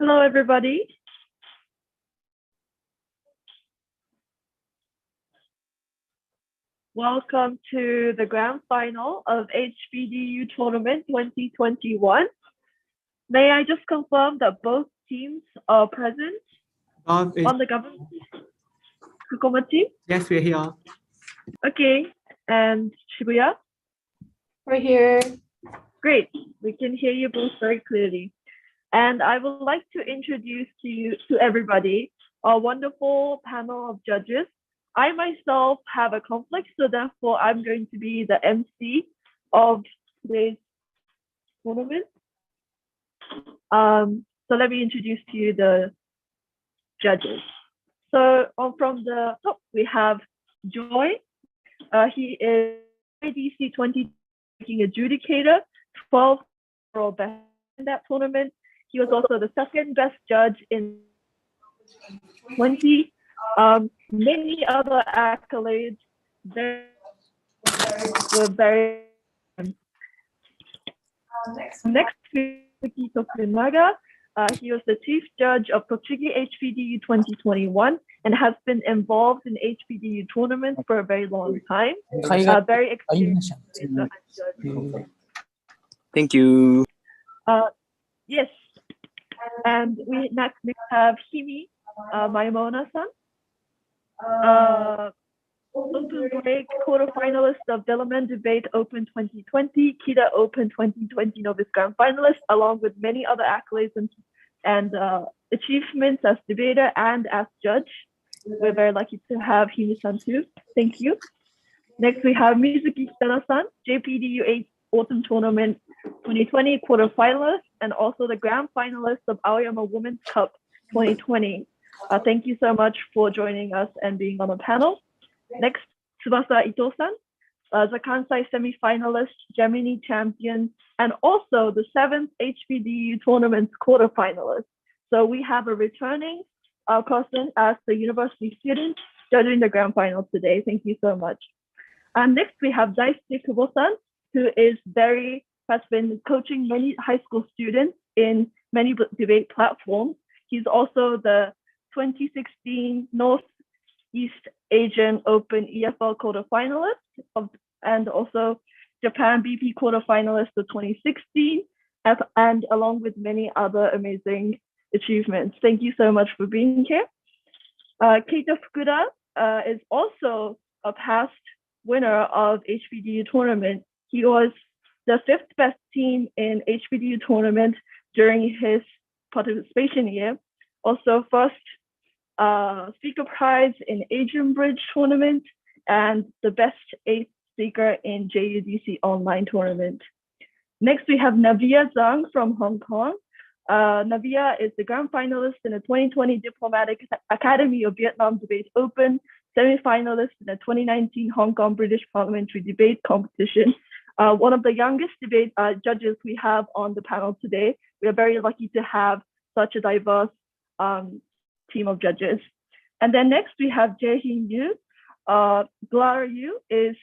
Hello, everybody. Welcome to the grand final of HPDU Tournament 2021. May I just confirm that both teams are present Bob is, on the government Tukuba team? yes, we're here. Okay, and Shibuya? We're here. Great, we can hear you both very clearly. And I would like to introduce to everybody a wonderful panel of judges. I myself have a conflict, so therefore I'm going to be the MC of today's tournament. So let me introduce to you the judges. So from the top, we have Joy. He is ADC 20 adjudicator, 12 overall best in that tournament. He was also the second best judge in 20. Many other accolades. Were very. Next, Miki Tokunaga. He was the chief judge of Tochigi HPDU 2021 and has been involved in HPDU tournaments for a very long time. Very experienced judge. Thank you. Yes. And we next have Himi Maimona-san. Open break quarterfinalist of Delaman Debate Open 2020, Kita Open 2020 Novice Grand finalist, along with many other accolades and achievements as debater and as judge. We're very lucky to have Himi-san too. Thank you. Next, we have Mizuki Kitana-san, JPDU 8 Autumn Tournament 2020 quarterfinalist, and also the grand finalist of Aoyama Women's Cup 2020. Thank you so much for joining us and being on the panel. Next, Tsubasa Ito-san, the Kansai semi-finalist, Gemini champion, and also the 7th HPDU tournament's quarterfinalist. So we have a returning person as the university student judging the grand final today. Thank you so much. And next, we have Daisuke Kubo-san, who has been coaching many high school students in many debate platforms. He's also the 2016 Northeast Asian Open EFL quarterfinalist and also Japan BP quarterfinalist of 2016, and along with many other amazing achievements. Thank you so much for being here. Keita Fukuda is also a past winner of HPDU tournament. He was the 5th best team in HPDU tournament during his participation year. Also first speaker prize in Asian Bridge tournament and the best 8th speaker in JUDC online tournament. Next, we have Navia Zhang from Hong Kong. Navia is the grand finalist in the 2020 Diplomatic Academy of Vietnam Debate Open, semi-finalist in the 2019 Hong Kong British Parliamentary Debate Competition. One of the youngest debate judges we have on the panel today. We are very lucky to have such a diverse team of judges. And then next we have Jae-Hin Yu. Glara Yu is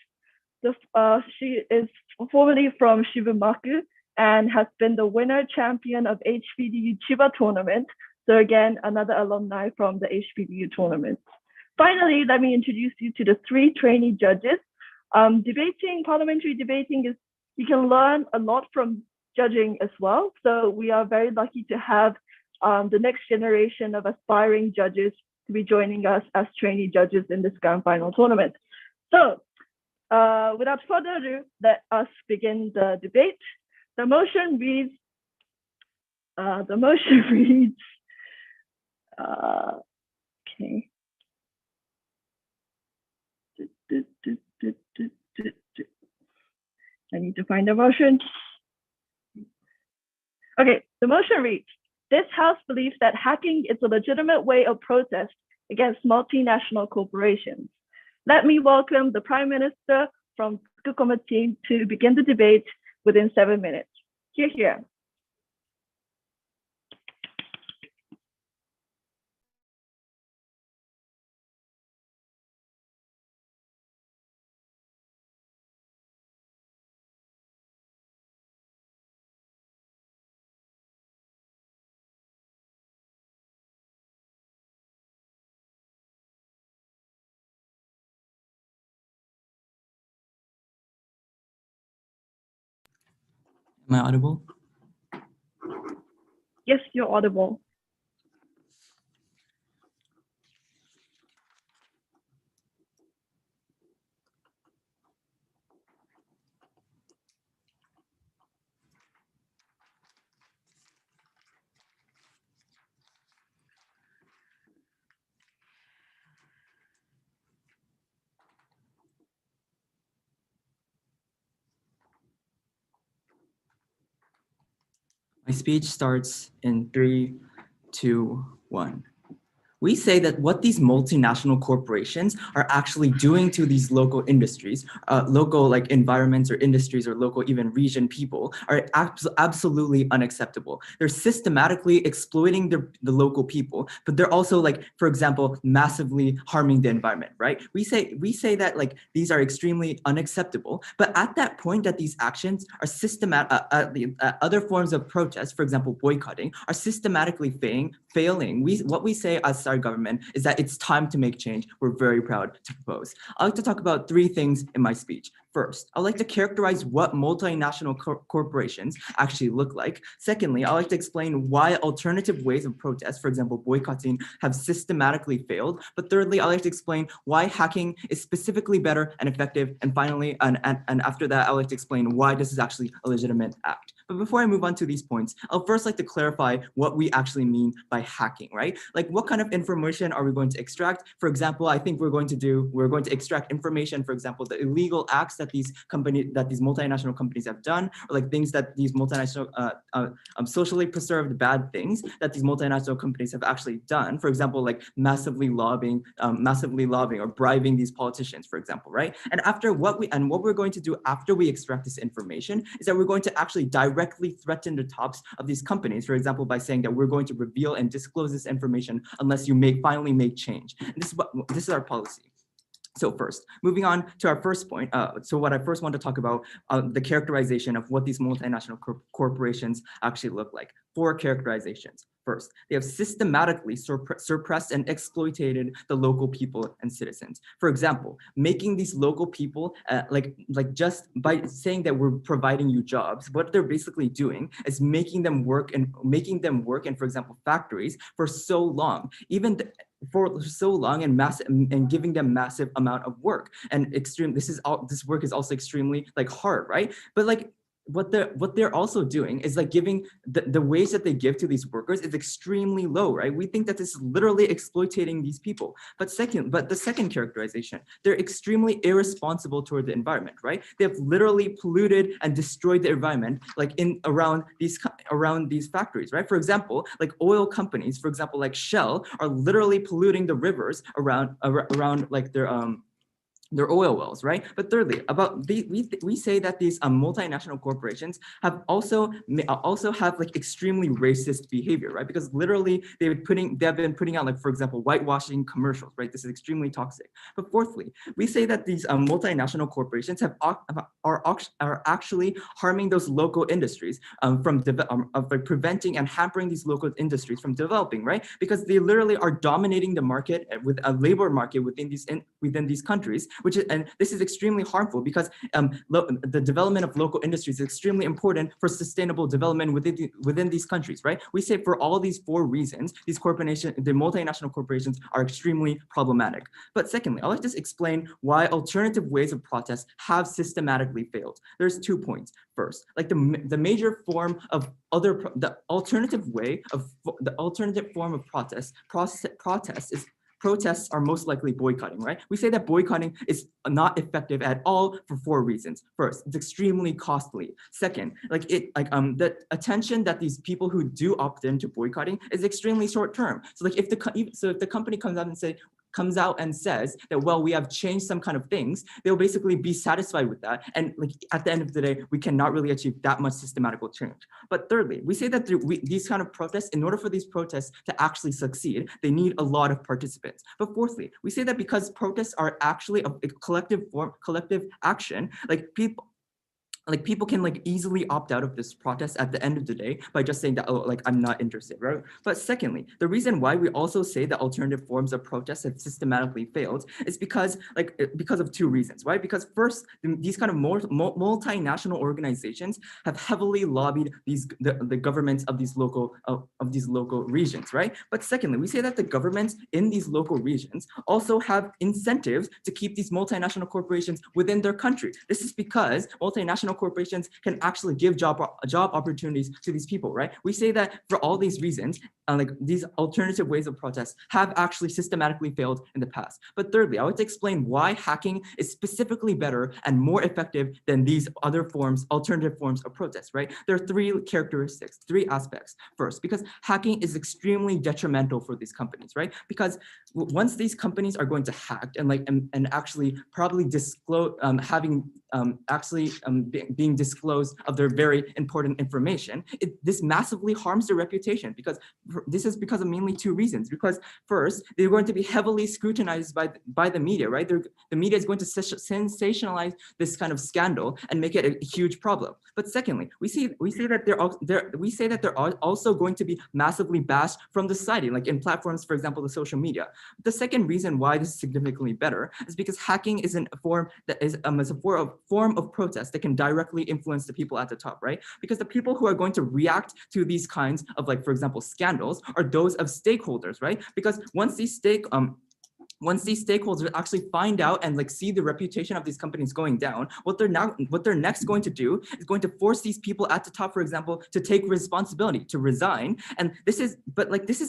she is formerly from Shibuya and has been the winner champion of HPDU Chiba tournament. So again, another alumni from the HPDU tournament. Finally, let me introduce you to the 3 trainee judges. Parliamentary debating is, you can learn a lot from judging as well. So we are very lucky to have the next generation of aspiring judges to be joining us as trainee judges in this grand final tournament. So without further ado, let us begin the debate. The motion reads, okay. I need to find the motion. Okay, the motion reads, this House believes that hacking is a legitimate way of protest against multinational corporations. Let me welcome the Prime Minister from Tukuba team to begin the debate within 7 minutes. Hear, hear. Am I audible? Yes, you're audible. My speech starts in 3, 2, 1. We say that what these multinational corporations are actually doing to these local industries, local like environments or industries or local even region people are absolutely unacceptable. They're systematically exploiting the local people, but they're also like, for example, massively harming the environment, right? We say that like these are extremely unacceptable, but at that point that these actions are systematic, other forms of protest, for example, boycotting, are systematically failing. What we say as our government is that it's time to make change. We're very proud to propose. I'd like to talk about 3 things in my speech. First, I'd like to characterize what multinational corporations actually look like. Secondly, I'd like to explain why alternative ways of protest, for example, boycotting, have systematically failed. But thirdly, I'd like to explain why hacking is specifically better and effective. And finally, and after that, I'd like to explain why this is actually a legitimate act. But before I move on to these points, I'll first like to clarify what we actually mean by hacking, right? Like what kind of information are we going to extract? For example, I think we're going to extract information, for example, the illegal acts that these multinational companies have done, or like things that these multinational socially preserved bad things that these multinational companies have actually done. For example, like massively lobbying or bribing these politicians, for example, right? And what we're going to do after we extract this information is that we're going to actually directly threaten the tops of these companies, for example, by saying that we're going to reveal and disclose this information unless you finally make change. And this is our policy. So first, moving on to our first point. So what I first want to talk about, the characterization of what these multinational corporations actually look like. 4 characterizations. First, they have systematically suppressed and exploited the local people and citizens. For example, making these local people, like just by saying that we're providing you jobs, what they're basically doing is making them work in, for example, factories for so long, and giving them massive amount of work. And this work is also extremely like hard, right? But like what they're also doing is like giving the wage that they give to these workers is extremely low, right? We think that this is literally exploiting these people. But the second characterization, they're extremely irresponsible toward the environment, right? They have literally polluted and destroyed the environment, like around these factories, right? For example, like oil companies, for example, like Shell, are literally polluting the rivers around like their oil wells, right? But thirdly, we say that these multinational corporations have also have like extremely racist behavior, right? Because literally they have been putting out, like, for example, whitewashing commercials, right? This is extremely toxic. But fourthly, we say that these multinational corporations are actually harming those local industries of like preventing and hampering these local industries from developing, right? Because they literally are dominating the market with a labor market within these countries, and this is extremely harmful because the development of local industries is extremely important for sustainable development within these countries, right? We say for all these 4 reasons, the multinational corporations are extremely problematic. But secondly, I'd like to explain why alternative ways of protest have systematically failed. There's 2 points. First, like the major form of alternative form of protest is protests are most likely boycotting, right? We say that boycotting is not effective at all for 4 reasons. First, it's extremely costly. Second, the attention that these people who do opt into boycotting is extremely short term. So like if the company comes out and says that, well, we have changed some kind of things, they'll basically be satisfied with that. And like at the end of the day, we cannot really achieve that much systematical change. But thirdly, we say that these kind of protests, in order for these protests to actually succeed, they need a lot of participants. But fourthly, we say that because protests are actually a collective action, like like people can like easily opt out of this protest at the end of the day by just saying that, oh, like I'm not interested, right? But secondly, the reason why we also say that alternative forms of protest have systematically failed is because of two reasons, right? Because first, these kind of multinational organizations have heavily lobbied the governments of these local regions, right? But secondly, we say that the governments in these local regions also have incentives to keep these multinational corporations within their country. This is because multinational corporations can actually give job opportunities to these people, right? We say that for all these reasons, like these alternative ways of protest have actually systematically failed in the past. But thirdly, I would explain why hacking is specifically better and more effective than these other alternative forms of protest, right? There are three characteristics, three aspects. First, because hacking is extremely detrimental for these companies, right? Because once these companies are going to hack and actually probably disclose, being disclosed of their very important information, this massively harms their reputation, because this is because of mainly two reasons. Because first, they're going to be heavily scrutinized by the media, right? The media is going to sensationalize this kind of scandal and make it a huge problem. But secondly, we say that they're also going to be massively bashed from the society, like in platforms, for example, the social media. The second reason why this is significantly better is because hacking is a form of protest that can directly influence the people at the top, right? Because the people who are going to react to these kinds of, like, for example, scandals are those of stakeholders, right? Because once these stakeholders actually find out and like see the reputation of these companies going down, what they're next going to do is going to force these people at the top, for example, to take responsibility, to resign. And this is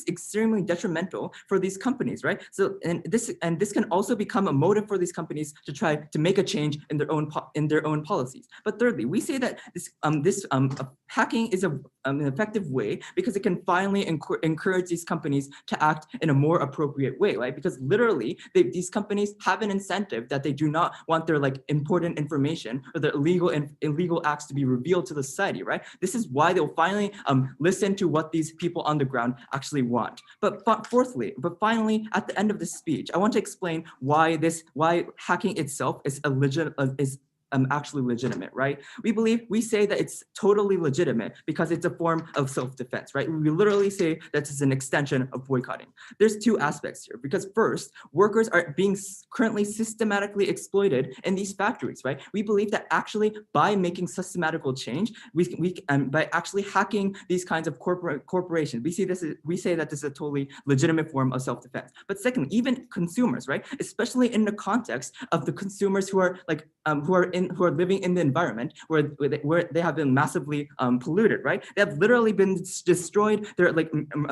extremely detrimental for these companies, right? So this can also become a motive for these companies to try to make a change in their own policies. But thirdly, we say that hacking is an effective way because it can finally encourage these companies to act in a more appropriate way, right? Because literally, these companies have an incentive that they do not want their like important information or their illegal acts to be revealed to the society, right? This is why they'll finally listen to what these people on the ground actually want. But finally, at the end of this speech, I want to explain why hacking itself is actually legitimate, right? We say that it's totally legitimate because it's a form of self-defense, right? We literally say that it's an extension of boycotting. There's two aspects here, because first, workers are being currently systematically exploited in these factories, right? We believe that actually by making systematical change, by actually hacking these kinds of corporations, we say that this is a totally legitimate form of self-defense. But second, even consumers, right? Especially in the context of the consumers who are like who are living in the environment where they have been massively polluted, right? They have literally been destroyed their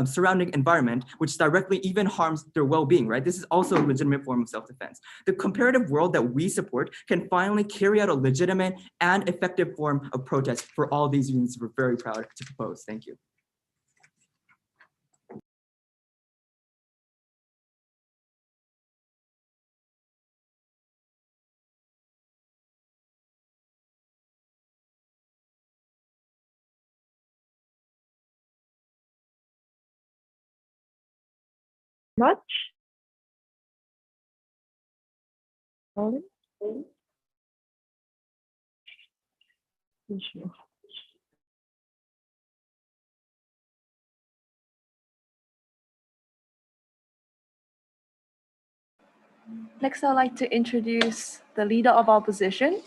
surrounding environment, which directly even harms their well-being, right? This is also a legitimate form of self-defense. The comparative world that we support can finally carry out a legitimate and effective form of protest. For all these reasons, we're very proud to propose. Thank you. Much. Ollie? Sure. Next, I'd like to introduce the leader of opposition.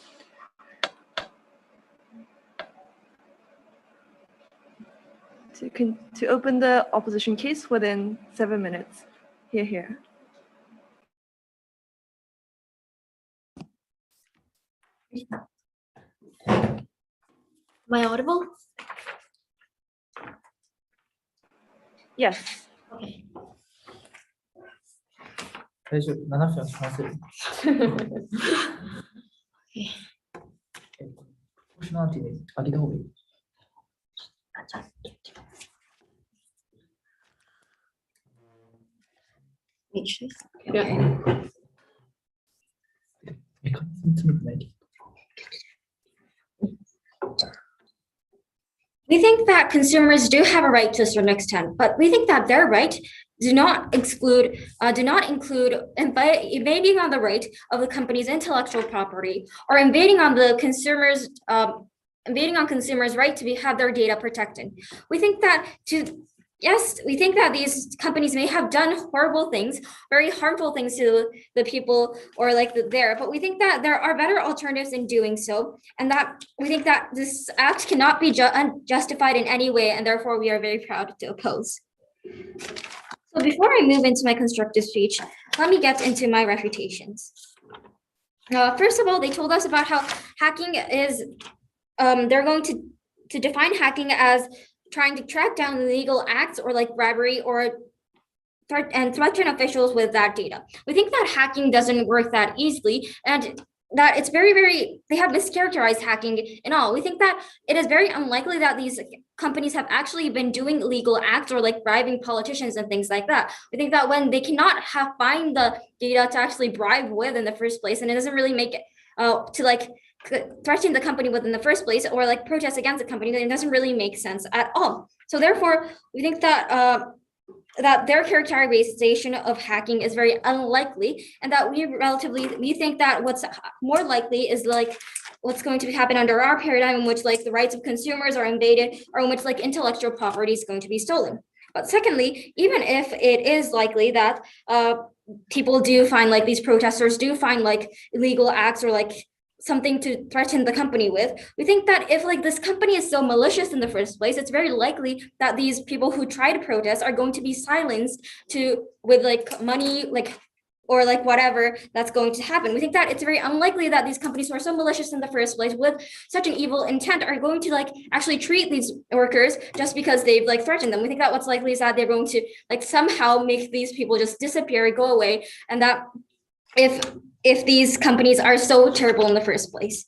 To open the opposition case within 7 minutes. Here. Am I audible? Yes. Okay. 大丈夫、7分話せる。腰のアンティに開けた方がいい。メカニズム詰めてないけど。We think that consumers do have a right to a certain extent, but we think that their right do not include invading on the right of the company's intellectual property or invading on the consumer's invading on consumers' right to have their data protected. We think that we think that these companies may have done horrible things, very harmful things to the people or but we think that there are better alternatives in doing so, and that we think that this act cannot be justified in any way, and therefore we are very proud to oppose. So before I move into my constructive speech, let me get into my refutations. First of all, they told us about how hacking is, they're going to define hacking as trying to track down illegal acts or bribery or threaten officials with that data. We think that hacking doesn't work that easily, and that it's they have mischaracterized hacking and all. We think that it is very unlikely that these companies have actually been doing illegal acts or bribing politicians and things like that. We think that when they cannot find the data to actually bribe with in the first place, and it doesn't really make it to threaten the company with in the first place or protest against the company, then it doesn't really make sense at all. So therefore, we think that that their characterization of hacking is very unlikely, and that we think that what's more likely is what's going to happen under our paradigm, in which the rights of consumers are invaded, or in which intellectual property is going to be stolen. But secondly, even if it is likely that people do find these protesters do find illegal acts or something to threaten the company with, we think that if this company is so malicious in the first place, it's very likely that these people who try to protest are going to be silenced with money or whatever that's going to happen. We think that it's very unlikely that these companies who are so malicious in the first place with such an evil intent are going to actually treat these workers just because they've threatened them. We think that what's likely is that they're going to somehow make these people just disappear, go away, and that if these companies are so terrible in the first place.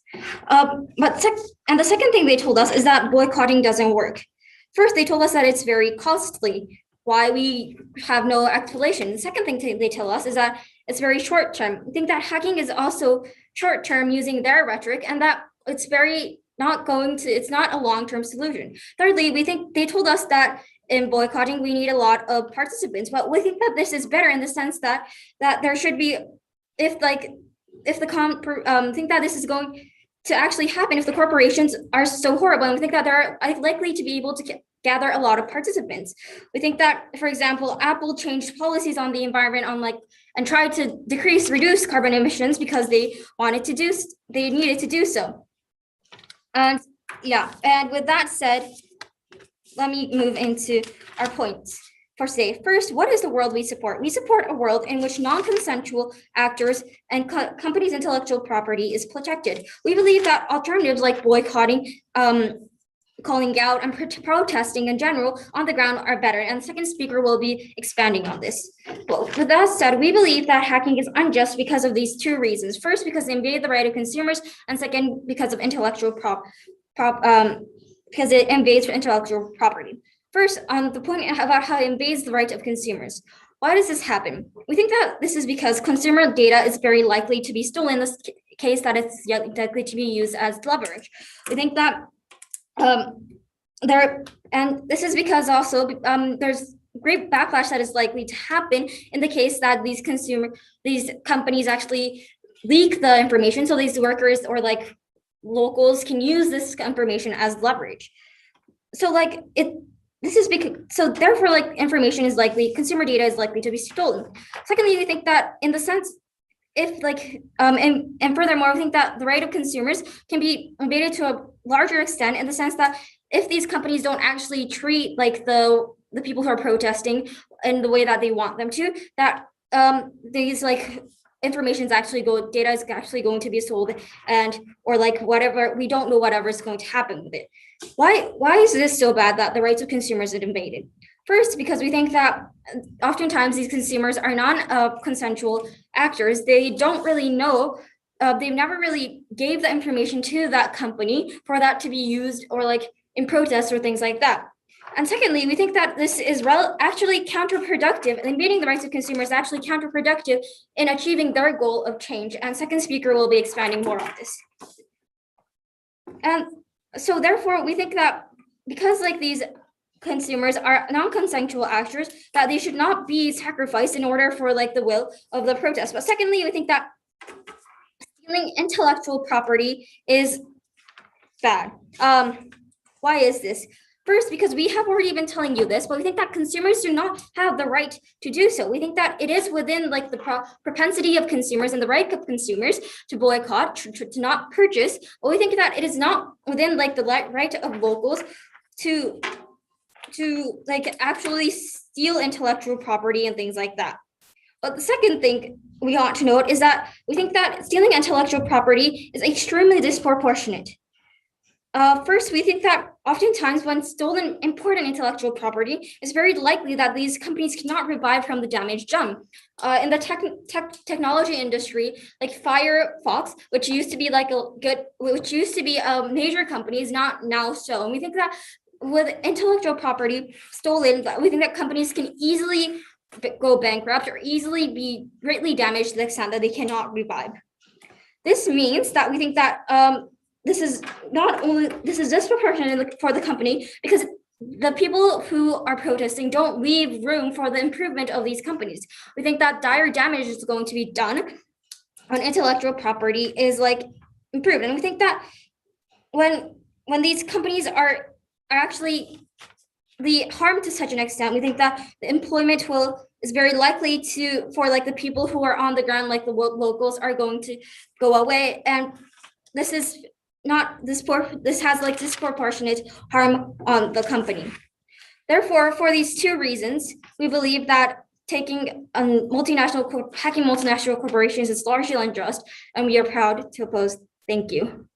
And the second thing they told us is that boycotting doesn't work. First, they told us that it's very costly, why we have no explanation. The second thing they tell us is that it's very short term. I think that hacking is also short term using their rhetoric, and that it's not a long-term solution. Thirdly, we think they told us that in boycotting, we need a lot of participants, but we think that this is better in the sense that there should be, think that this is going to actually happen if the corporations are so horrible, and we think that they're likely to be able to gather a lot of participants. We think that, for example, Apple changed policies on the environment and tried to reduce carbon emissions because they needed to do so. And with that said, let me move into our points for today. First, what is the world we support? We support a world in which non-consensual actors and companies' intellectual property is protected. We believe that alternatives like boycotting, calling out, and protesting in general on the ground are better, and the second speaker will be expanding on this. Well, with that said, we believe that hacking is unjust because of these two reasons. First, because it invades the right of consumers, and second, because of because it invades intellectual property. First, on the point about how it invades the right of consumers. Why does this happen? We think that this is because consumer data is very likely to be stolen in this case that it's likely to be used as leverage. We think that this is because also there's great backlash that is likely to happen in the case that these companies actually leak the information, so these workers or locals can use this information as leverage. So therefore information is consumer data is likely to be stolen. Secondly, we think that in the sense and furthermore, we think that the right of consumers can be invaded to a larger extent in the sense that if these companies don't actually treat the people who are protesting in the way that they want them to, that these data is actually going to be sold, and or whatever, we don't know whatever is going to happen with it. Why is this so bad that the rights of consumers are invaded? First, because we think that oftentimes these consumers are non-consensual actors. They don't really know, they've never really gave the information to that company for that to be used or in protests or things like that. And secondly, we think that this is actually counterproductive, and invading the rights of consumers is actually counterproductive in achieving their goal of change. And second speaker will be expanding more on this. And so therefore, we think that because these consumers are non-consensual actors, that they should not be sacrificed in order for the will of the protest. But secondly, we think that stealing intellectual property is bad. Why is this? First, because we have already been telling you this, but we think that consumers do not have the right to do so. We think that it is within like the propensity of consumers and the right of consumers to boycott, to not purchase, but we think that it is not within like the right of locals to like actually steal intellectual property and things like that. But the second thing we want to note is that we think that stealing intellectual property is extremely disproportionate. First, we think that oftentimes when stolen important intellectual property, it's very likely that these companies cannot revive from the damage done. In the technology industry, like Firefox, which used to be a major company, is not now so. And we think that with intellectual property stolen, we think that companies can easily go bankrupt or easily be greatly damaged to the extent that they cannot revive. This means that we think that this is disproportionate for the company because the people who are protesting don't leave room for the improvement of these companies. We think that dire damage is going to be done when intellectual property is like improved. And we think that when these companies are actually the harm to such an extent, we think that the employment is very likely for like the people who are on the ground, like the locals, are going to go away. And this has like disproportionate harm on the company. Therefore, for these two reasons, we believe that hacking multinational corporations is largely unjust, and we are proud to oppose. Thank you.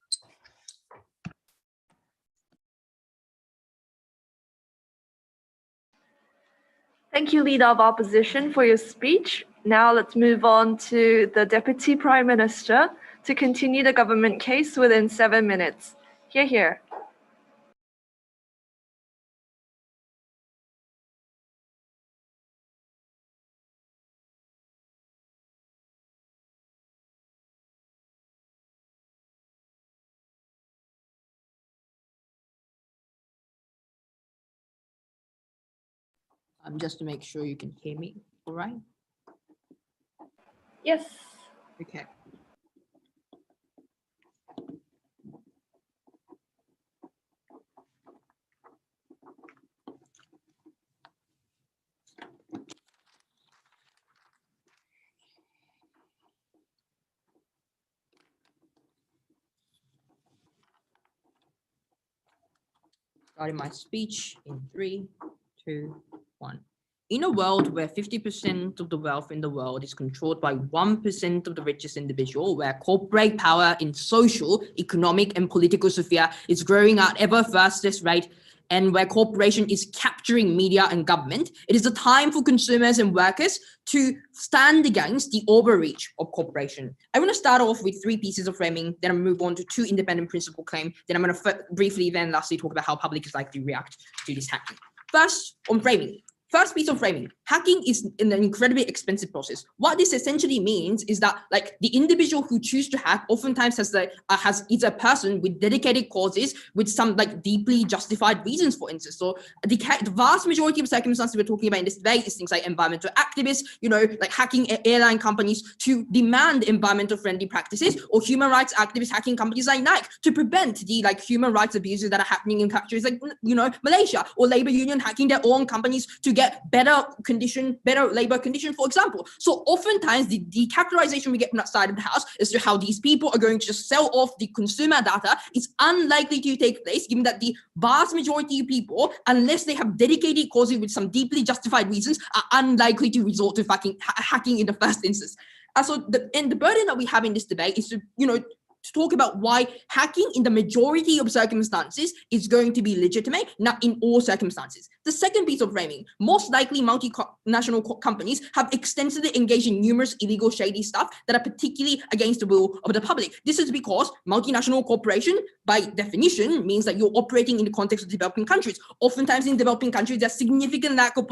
Thank you, Leader of Opposition, for your speech. Now let's move on to the Deputy Prime Minister to continue the government case within 7 minutes. Hear, hear. Just to make sure you can hear me, all right? Yes. Okay. Starting my speech in 3, 2, 1. In a world where 50% of the wealth in the world is controlled by 1% of the richest individual, where corporate power in social, economic, and political sphere is growing at ever fastest rate, and where corporation is capturing media and government, it is a time for consumers and workers to stand against the overreach of corporation. I want to start off with 3 pieces of framing, then I'll move on to 2 independent principle claims, then I'm going to briefly then lastly talk about how public is likely to react to this hacking. First, on framing. First piece of framing, hacking is an incredibly expensive process. What this essentially means is that like the individual who chooses to hack oftentimes is a person with dedicated causes with some like deeply justified reasons, for instance. So the vast majority of circumstances we're talking about in this debate is things like environmental activists, like hacking airline companies to demand environmental friendly practices, or human rights activists hacking companies like Nike to prevent the like human rights abuses that are happening in countries like Malaysia, or labor union hacking their own companies to get better labor condition, for example. So oftentimes the characterization we get from that side of the house as to how these people are going to just sell off the consumer data is unlikely to take place, given that the vast majority of people, unless they have dedicated causes with some deeply justified reasons, are unlikely to resort to hacking in the first instance. So the burden that we have in this debate is to talk about why hacking in the majority of circumstances is going to be legitimate, not in all circumstances. The second piece of framing, most likely multinational companies have extensively engaged in numerous illegal shady stuff that are particularly against the will of the public. This is because multinational corporation, by definition, means that you're operating in the context of developing countries. Oftentimes in developing countries, there's significant lack of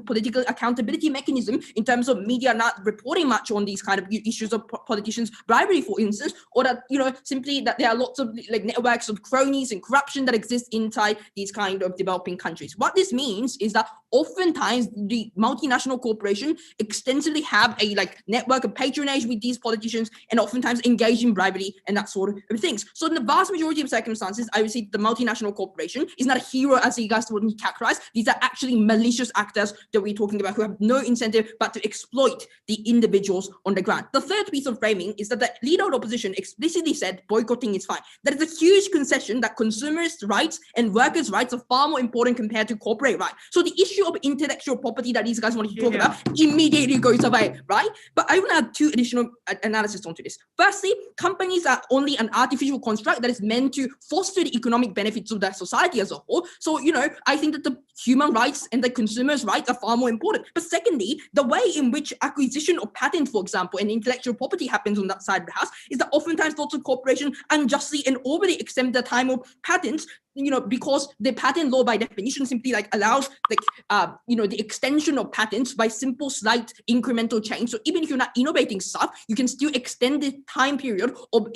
political accountability mechanism in terms of media not reporting much on these kind of issues of politicians' bribery, for instance, or that, simply that there are lots of like networks of cronies and corruption that exist inside these kind of developing countries. What this means is that oftentimes the multinational corporation extensively have a like network of patronage with these politicians and oftentimes engage in bribery and that sort of things. So in the vast majority of circumstances, I would say the multinational corporation is not a hero as you guys would characterize. These are actually malicious actors that we're talking about who have no incentive but to exploit the individuals on the ground. The third piece of framing is that the leader of the opposition explicitly said boycotting is fine. That is a huge concession that consumers' rights and workers' rights are far more important compared to corporate rights. So the issue of intellectual property that these guys wanted to talk about immediately goes away, right? But I want to add two additional analysis onto this. Firstly, companies are only an artificial construct that is meant to foster the economic benefits of their society as a whole. So, I think that the human rights and the consumers' rights are far more important. But secondly, the way in which acquisition of patents, for example, and intellectual property happens on that side of the house is that oftentimes lots of corporations unjustly and overly extend the time of patents, because the patent law by definition simply like allows the extension of patents by simple slight incremental change. So even if you're not innovating stuff, you can still extend the time period of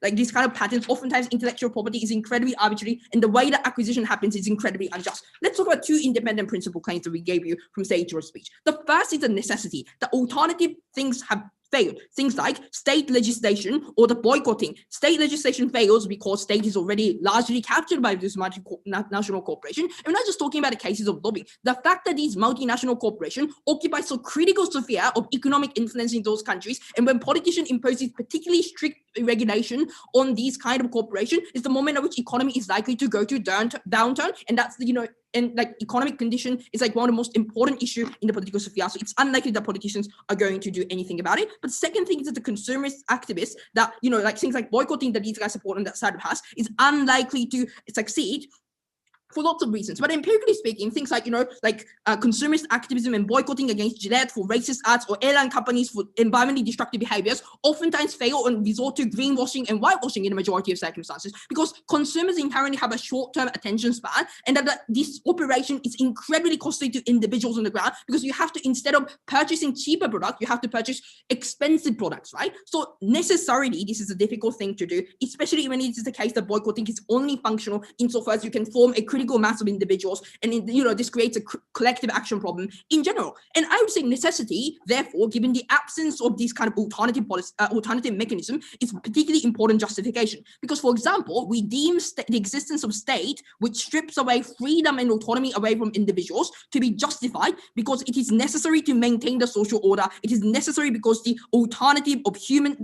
like these kind of patents. Oftentimes intellectual property is incredibly arbitrary, and the way that acquisition happens is incredibly unjust. Let's talk about two independent principle claims that we gave you from stage or speech. The first is the necessity. The alternative things have failed. Things like state legislation or the boycotting. State legislation fails because state is already largely captured by this multinational corporation. And we're not just talking about the cases of lobbying. The fact that these multinational corporations occupy so critical sphere of economic influence in those countries, and when politicians impose particularly strict regulation on these kind of corporations, is the moment at which economy is likely to go to downturn, and that's the and like economic condition is like one of the most important issues in the political sphere. So it's unlikely that politicians are going to do anything about it. But the second thing is that the consumerist activists that, like things like boycotting that these guys support on that side of the house is unlikely to succeed for lots of reasons. But empirically speaking, things like, consumerist activism and boycotting against Gillette for racist ads or airline companies for environmentally destructive behaviors oftentimes fail and resort to greenwashing and whitewashing in the majority of circumstances, because consumers inherently have a short-term attention span, and that this operation is incredibly costly to individuals on the ground, because you have to, instead of purchasing cheaper products, you have to purchase expensive products, right? So necessarily, this is a difficult thing to do, especially when it is the case that boycotting is only functional insofar as you can form a critical mass of individuals, and this creates a collective action problem in general. And I would say necessity, therefore, given the absence of this kind of alternative mechanism, is particularly important justification. Because, for example, we deem the existence of state, which strips away freedom and autonomy away from individuals, to be justified because it is necessary to maintain the social order. It is necessary because the alternative of human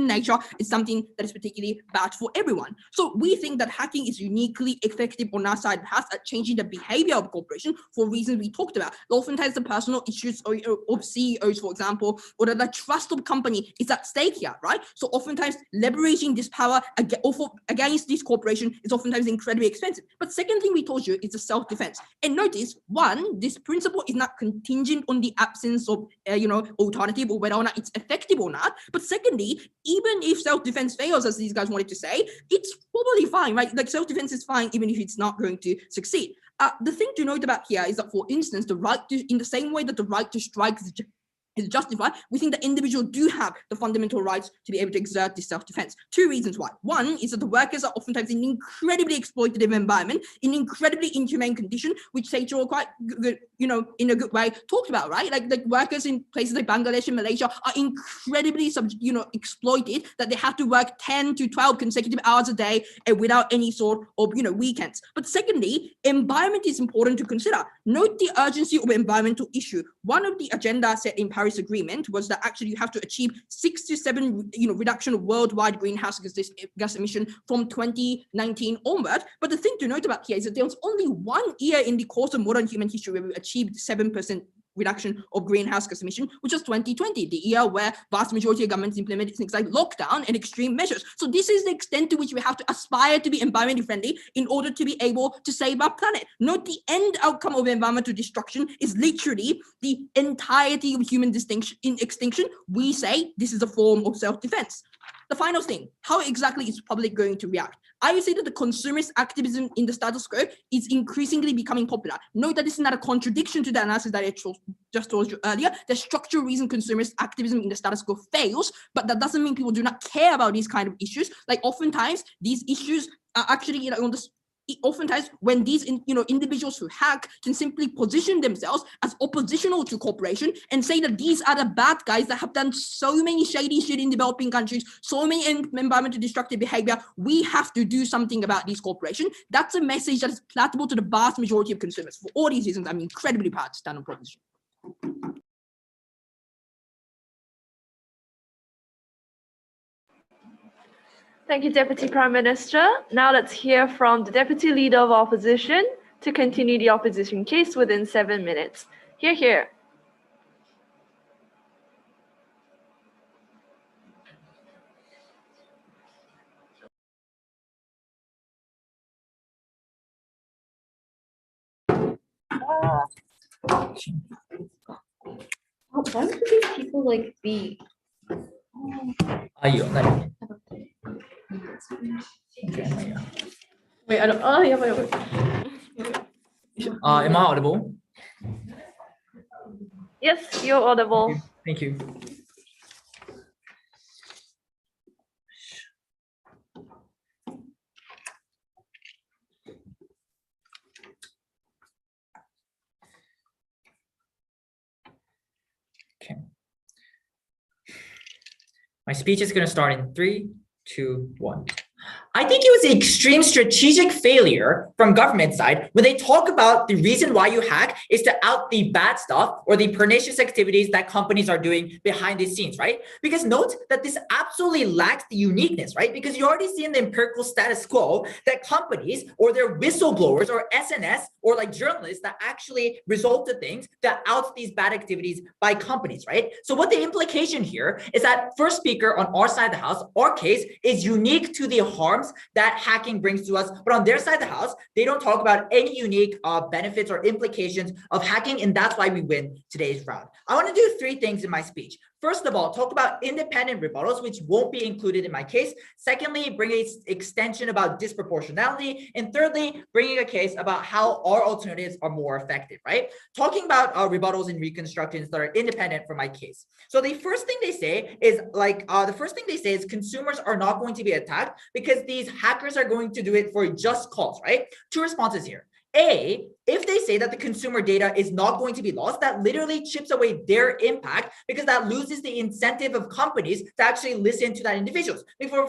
nature is something that is particularly bad for everyone. So we think that hacking is uniquely effective on our side at changing the behavior of corporation for reasons we talked about. Oftentimes the personal issues of CEOs, for example, or the trust of company is at stake here, right? So oftentimes leveraging this power against this corporation is oftentimes incredibly expensive. But second thing we told you is the self-defense. And notice, one, this principle is not contingent on the absence of alternative or whether or not it's effective or not. But secondly, even if self-defense fails, as these guys wanted to say, it's probably fine, right? Like self-defense is fine even if it's not going to succeed. The thing to note about here is that, for instance, the right to, in the same way that the right to strike is justified, we think that individuals do have the fundamental rights to be able to exert this self-defense. Two reasons why. One is that the workers are oftentimes in an incredibly exploitative environment, in incredibly inhumane condition, which Seicho quite good, in a good way talked about, right? Like workers in places like Bangladesh and Malaysia are incredibly exploited, that they have to work 10 to 12 consecutive hours a day and without any sort of weekends. But secondly, environment is important to consider. Note the urgency of environmental issue. One of the agenda set in Paris Agreement was that actually you have to achieve 6 to 7 reduction of worldwide greenhouse gas emission from 2019 onward. But the thing to note about here is that there was only 1 year in the course of modern human history where we achieved 7% reduction of greenhouse gas emission, which was 2020, the year where vast majority of governments implemented things like lockdown and extreme measures. So this is the extent to which we have to aspire to be environmentally friendly in order to be able to save our planet. Note the end outcome of environmental destruction is literally the entirety of human extinction. We say this is a form of self-defense. the final thing, how exactly is public going to react? I would say that the consumerist activism in the status quo is increasingly becoming popular. Note that this is not a contradiction to the analysis that I just told you earlier. The structural reason consumerist activism in the status quo fails, but that doesn't mean people do not care about these kind of issues. Like oftentimes these issues are actually, oftentimes when these individuals who hack can simply position themselves as oppositional to corporation and say that these are the bad guys that have done so many shady shit in developing countries, so many environmental destructive behavior, we have to do something about these corporations. That's a message that is palatable to the vast majority of consumers. For all these reasons, I'm incredibly proud to stand on proposition. Thank you, Deputy Prime Minister. Now let's hear from the Deputy Leader of Opposition to continue the opposition case within 7 minutes. Hear, hear. Why would these people like be? 이요. 네. Wait, I don't. Oh, yeah, wait. Am I audible? Yes, you're audible. Thank you. Okay. My speech is going to start in 3, 2, 1. I think it was an extreme strategic failure from government side when they talk about the reason why you hack is to out the bad stuff or the pernicious activities that companies are doing behind the scenes, right? Because note that this absolutely lacks the uniqueness, right? Because you already see in the empirical status quo that companies or their whistleblowers or SNS or like journalists that actually result to things that out these bad activities by companies, right? So what the implication here is that first speaker on our side of the house, our case is unique to the harms that hacking brings to us, but on their side of the house, they don't talk about any unique benefits or implications of hacking, and that's why we win today's round. I want to do 3 things in my speech. First of all, talk about independent rebuttals, which won't be included in my case. Secondly, bring an extension about disproportionality. And thirdly, bringing a case about how our alternatives are more effective, right? Talking about rebuttals and reconstructions that are independent from my case. So the first thing they say is consumers are not going to be attacked because these hackers are going to do it for just cause, right? 2 responses here. A, if they say that the consumer data is not going to be lost, that literally chips away their impact because that loses the incentive of companies to actually listen to that individuals.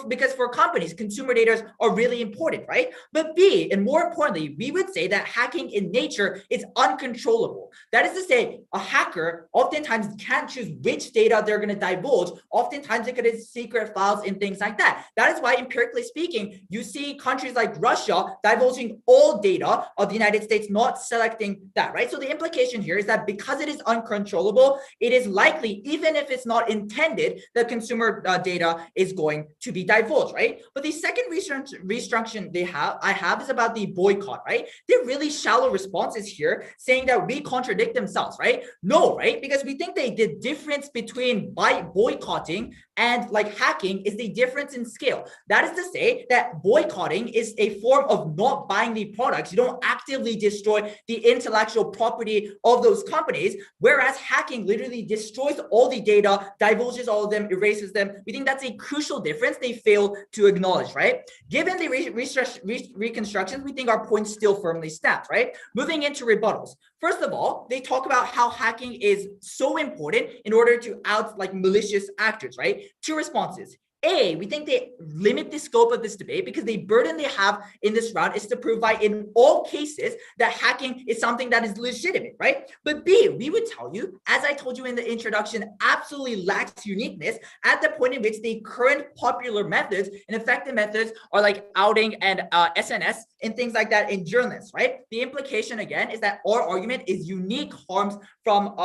Because for companies, consumer data are really important, right? But B, and more importantly, we would say that hacking in nature is uncontrollable. That is to say, a hacker oftentimes can't choose which data they're going to divulge. Oftentimes it could have secret files and things like that. That is why empirically speaking, you see countries like Russia divulging all data of the United States, not selecting that, right? So the implication here is that because it is uncontrollable, it is likely, even if it's not intended, that consumer data is going to be divulged, right? But the second restructuring I have is about the boycott, right? They're really shallow responses here saying that we contradict themselves, right? No, right? Because we think the difference between boycotting and like hacking is the difference in scale. That is to say that boycotting is a form of not buying the products. You don't actively destroy the intellectual property of those companies, whereas hacking literally destroys all the data, divulges all of them, erases them. We think that's a crucial difference they fail to acknowledge, right? Given the reconstructions, we think our point still firmly stands, right? Moving into rebuttals. First of all, they talk about how hacking is so important in order to out like malicious actors, right? 2 responses. A, we think they limit the scope of this debate because the burden they have in this round is to provide in all cases that hacking is something that is legitimate, right? But B, we would tell you, as I told you in the introduction, absolutely lacks uniqueness at the point in which the current popular methods and effective methods are like outing and SNS and things like that in journalists, right? The implication again is that our argument is unique harms from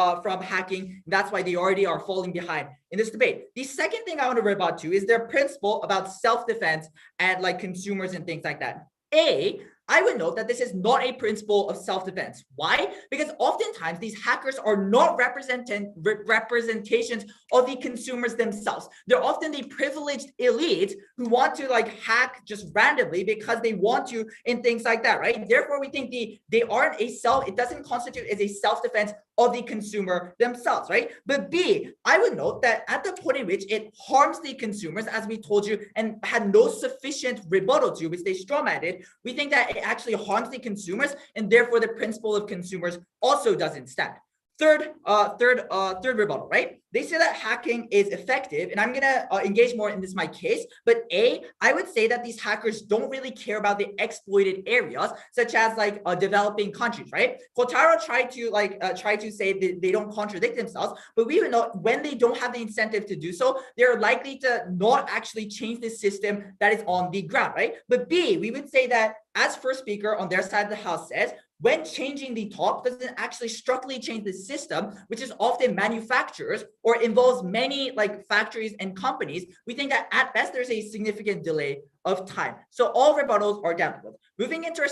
hacking. That's why they already are falling behind in this debate. The second thing I want to rebut to is their principle about self-defense and like consumers and things like that. A, I would note that this is not a principle of self-defense. Why? Because oftentimes these hackers are not representations of the consumers themselves. They're often the privileged elite who want to like hack just randomly because they want to and things like that, right? Therefore, we think they aren't it doesn't constitute as a self-defense of the consumer themselves, right? But B, I would note that at the point in which it harms the consumers, as we told you, and had no sufficient rebuttal to, which they strawmanned, we think that it actually harms the consumers, and therefore the principle of consumers also doesn't stand. Third rebuttal, right? They say that hacking is effective, and I'm gonna engage more in this my case. But I would say that these hackers don't really care about the exploited areas, such as like developing countries, right? Kotaro tried to say that they don't contradict themselves, but we even know when they don't have the incentive to do so, they're likely to not actually change the system that is on the ground, right? But B, we would say that as first speaker on their side of the house says, when changing the top doesn't actually structurally change the system, which is often manufacturers or involves many like factories and companies, we think that at best there's a significant delay of time. So all rebuttals are doubtful. Moving into our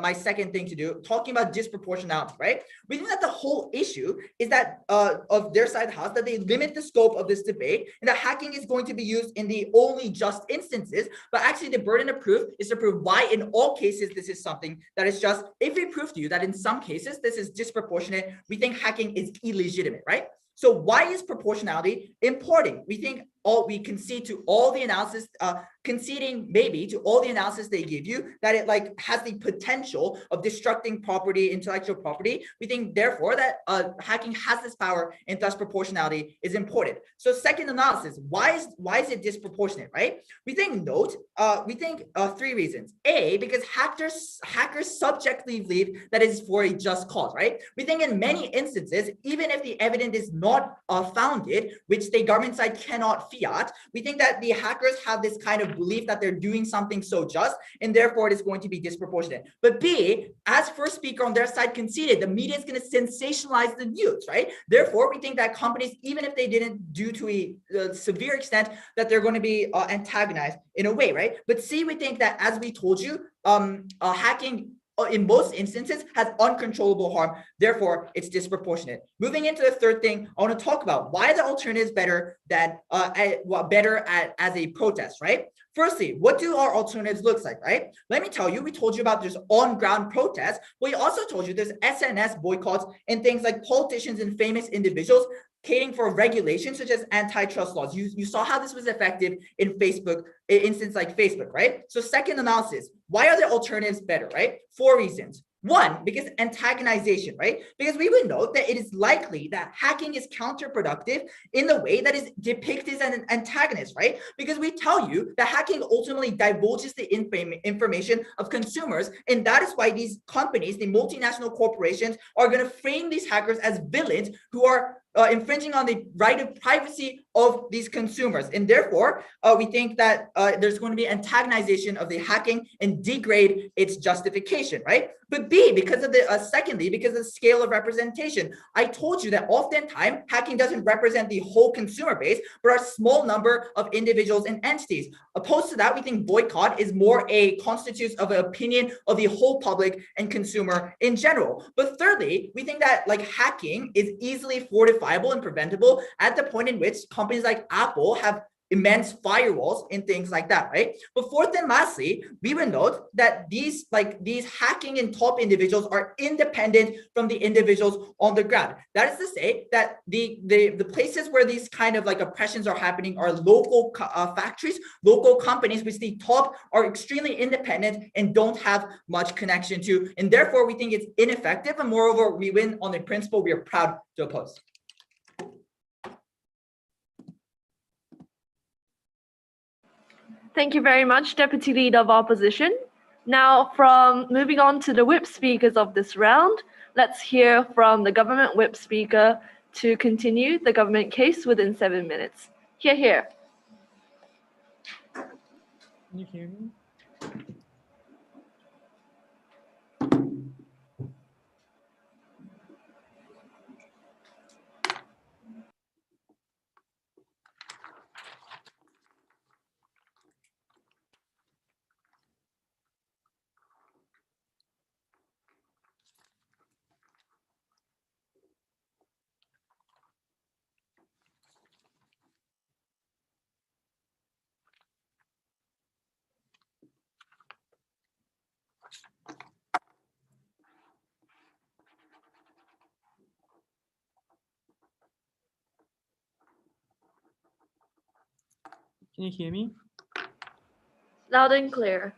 my second thing to do, talking about disproportionality, right? We think that the whole issue is that of their side of the house, that they limit the scope of this debate and that hacking is going to be used in the only just instances, but actually the burden of proof is to prove why in all cases this is something that is just. If we prove to you that in some cases this is disproportionate, we think hacking is illegitimate, right? So why is proportionality important? We think we concede to all the analysis, conceding maybe to all the analysis they give you that it like has the potential of destructing property, intellectual property. We think therefore that hacking has this power and thus proportionality is important. So second analysis, why is it disproportionate, right? We think three reasons. A, because hackers subjectively believe that it is for a just cause, right? We think in many instances, even if the evidence is not founded, which the government side cannot fiat, we think that the hackers have this kind of belief that they're doing something so just, and therefore it is going to be disproportionate. But B, as first speaker on their side conceded, the media is going to sensationalize the news, right? Therefore, we think that companies, even if they didn't do to a severe extent, that they're going to be antagonized in a way, right? But C, we think that, as we told you, hacking in most instances has uncontrollable harm, therefore it's disproportionate. Moving into the third thing, I want to talk about why the alternative is better than as a protest, right? Firstly, what do our alternatives look like, right? Let me tell you, we told you about there's on-ground protests. We also told you there's SNS boycotts and things like politicians and famous individuals catering for regulations such as antitrust laws. You saw how this was effective in Facebook, instance like Facebook, right? So second analysis, why are the alternatives better, right? 4 reasons. 1, because antagonization, right? Because we would note that it is likely that hacking is counterproductive in the way that is depicted as an antagonist, right? Because we tell you that hacking ultimately divulges the information of consumers, and that is why these companies, the multinational corporations, are going to frame these hackers as villains who are infringing on the right of privacy of these consumers. And therefore, we think that there's going to be antagonization of the hacking and degrade its justification, right? But B, because of the, secondly, because of the scale of representation, I told you that oftentimes hacking doesn't represent the whole consumer base, but a small number of individuals and entities. Opposed to that, we think boycott is more a constitutes of an opinion of the whole public and consumer in general. But thirdly, we think that like hacking is easily fortifiable and preventable at the point in which companies like Apple have immense firewalls and things like that, right? But fourth and lastly, we will note that these hacking and top individuals are independent from the individuals on the ground. That is to say that the places where these kind of like oppressions are happening are local factories, local companies, which the top are extremely independent and don't have much connection to. And therefore, we think it's ineffective. And moreover, we win on the principle we are proud to oppose. Thank you very much, Deputy Leader of Opposition. Now, from moving on to the whip speakers of this round, let's hear from the government whip speaker to continue the government case within 7 minutes. Hear, hear. Can you hear me? Can you hear me? Loud and clear.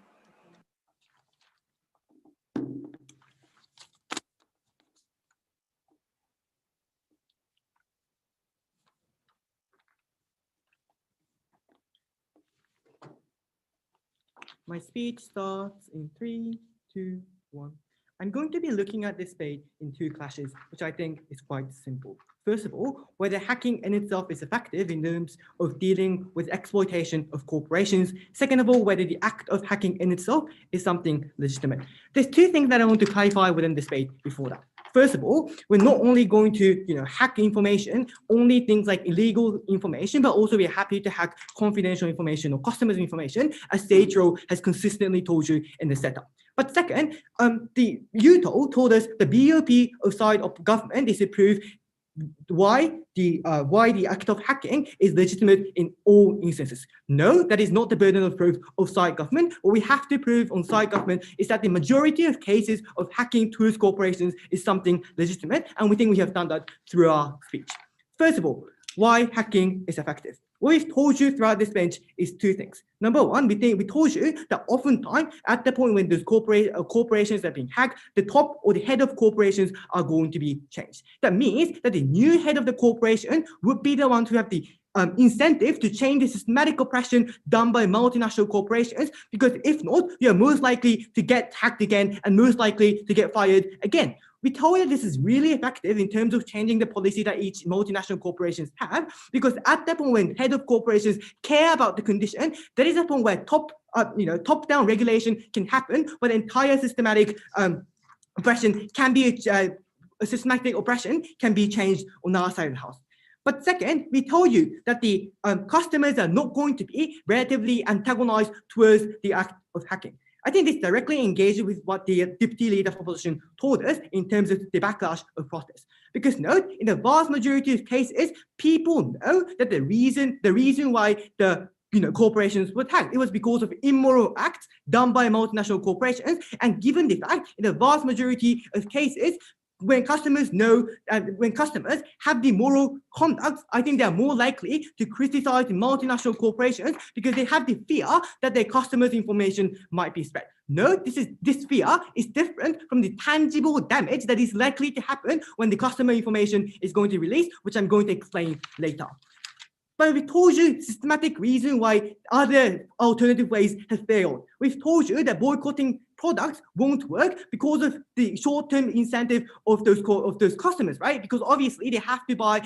My speech starts in 3, 2, 1. I'm going to be looking at this debate in two clashes, which I think is quite simple. First of all, whether hacking in itself is effective in terms of dealing with exploitation of corporations. Second of all, whether the act of hacking in itself is something legitimate. There's two things that I want to clarify within this debate before that. First of all, we're not only going to hack information, only things like illegal information, but also we're happy to hack confidential information or customers' information, as Seijiro has consistently told you in the setup. But second, the Yuto told us the BOP side of government is to prove why the act of hacking is legitimate in all instances. No, that is not the burden of proof of side government. What we have to prove on side government is that the majority of cases of hacking towards corporations is something legitimate, and we think we have done that through our speech. First of all, why hacking is effective. What we've told you throughout this bench is two things. Number one, we told you that oftentimes at the point when those corporations are being hacked, the top or the head of corporations are going to be changed. That means that the new head of the corporation would be the one to have the incentive to change the systematic oppression done by multinational corporations, because if not, you're most likely to get hacked again and most likely to get fired again. We told you this is really effective in terms of changing the policy that each multinational corporations have, because at that point when head of corporations care about the condition, that is a point where top-down regulation can happen, where the entire systematic oppression can be systematic oppression can be changed on our side of the house. But second, we told you that the customers are not going to be relatively antagonized towards the act of hacking. I think this directly engages with what the deputy leader of opposition told us in terms of the backlash of protests. Because note, in the vast majority of cases, people know that the reason why the corporations were hacked, it was because of immoral acts done by multinational corporations. And given the fact, in the vast majority of cases, when customers have the moral conduct, I think they are more likely to criticize the multinational corporations because they have the fear that their customers' information might be spread. No, this fear is different from the tangible damage that is likely to happen when the customer information is going to be released, which I'm going to explain later. But we told you systematic reason why other alternative ways have failed. We've told you that boycotting products won't work because of the short-term incentive of those customers, right? Because obviously they have to buy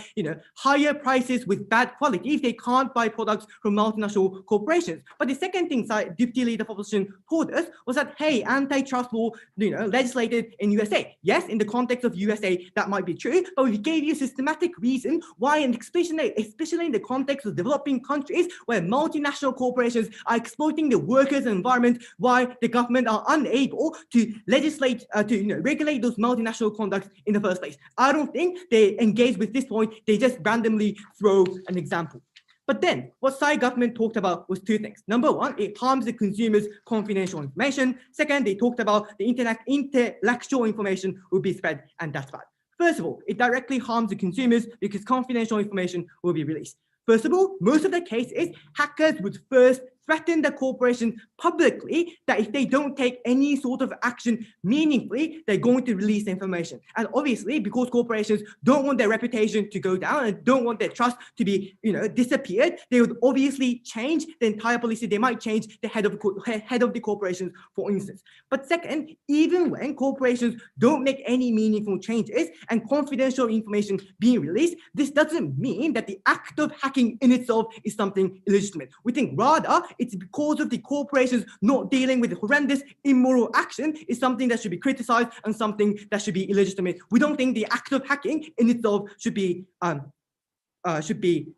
higher prices with bad quality if they can't buy products from multinational corporations. But the second thing Deputy Leader of Opposition told us was that, hey, antitrust law legislated in USA. Yes, in the context of USA that might be true, but we gave you systematic reason why, and especially in the context of developing countries where multinational corporations are exploiting the workers' environment, why the government are unable to legislate, to regulate those multinational conducts in the first place. I don't think they engage with this point. They just randomly throw an example. But then what Thai government talked about was two things. Number one, it harms the consumer's confidential information. Second, they talked about the intellectual information will be spread, and that's bad. First of all, it directly harms the consumers because confidential information will be released. First of all, most of the cases, hackers would first threaten the corporation publicly that if they don't take any sort of action meaningfully, they're going to release the information. And obviously, because corporations don't want their reputation to go down and don't want their trust to be, disappeared, they would obviously change the entire policy. They might change the head of the corporations, for instance. But second, even when corporations don't make any meaningful changes and confidential information being released, this doesn't mean that the act of hacking in itself is something illegitimate. We think rather it's because of the corporations not dealing with horrendous immoral action is something that should be criticized and something that should be illegitimate. We don't think the act of hacking in itself should be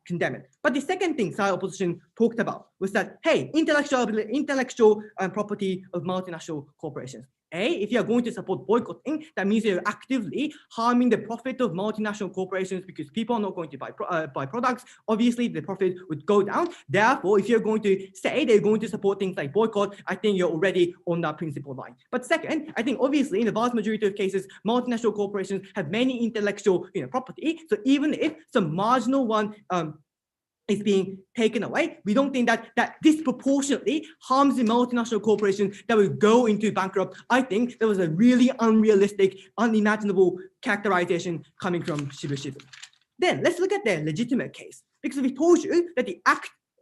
condemned. But the second thing Thai opposition talked about was that, hey, intellectual property of multinational corporations. If you are going to support boycotting, that means you're actively harming the profit of multinational corporations because people are not going to buy products. Obviously, the profit would go down. Therefore, if you're going to say they're going to support things like boycott, I think you're already on that principle line. But second, I think obviously in the vast majority of cases, multinational corporations have many intellectual property. So even if some marginal one is being taken away, we don't think that disproportionately harms the multinational corporations that will go into bankrupt. I think there was a really unrealistic, unimaginable characterization coming from Shibuya. Then let's look at the legitimate case, because we told you that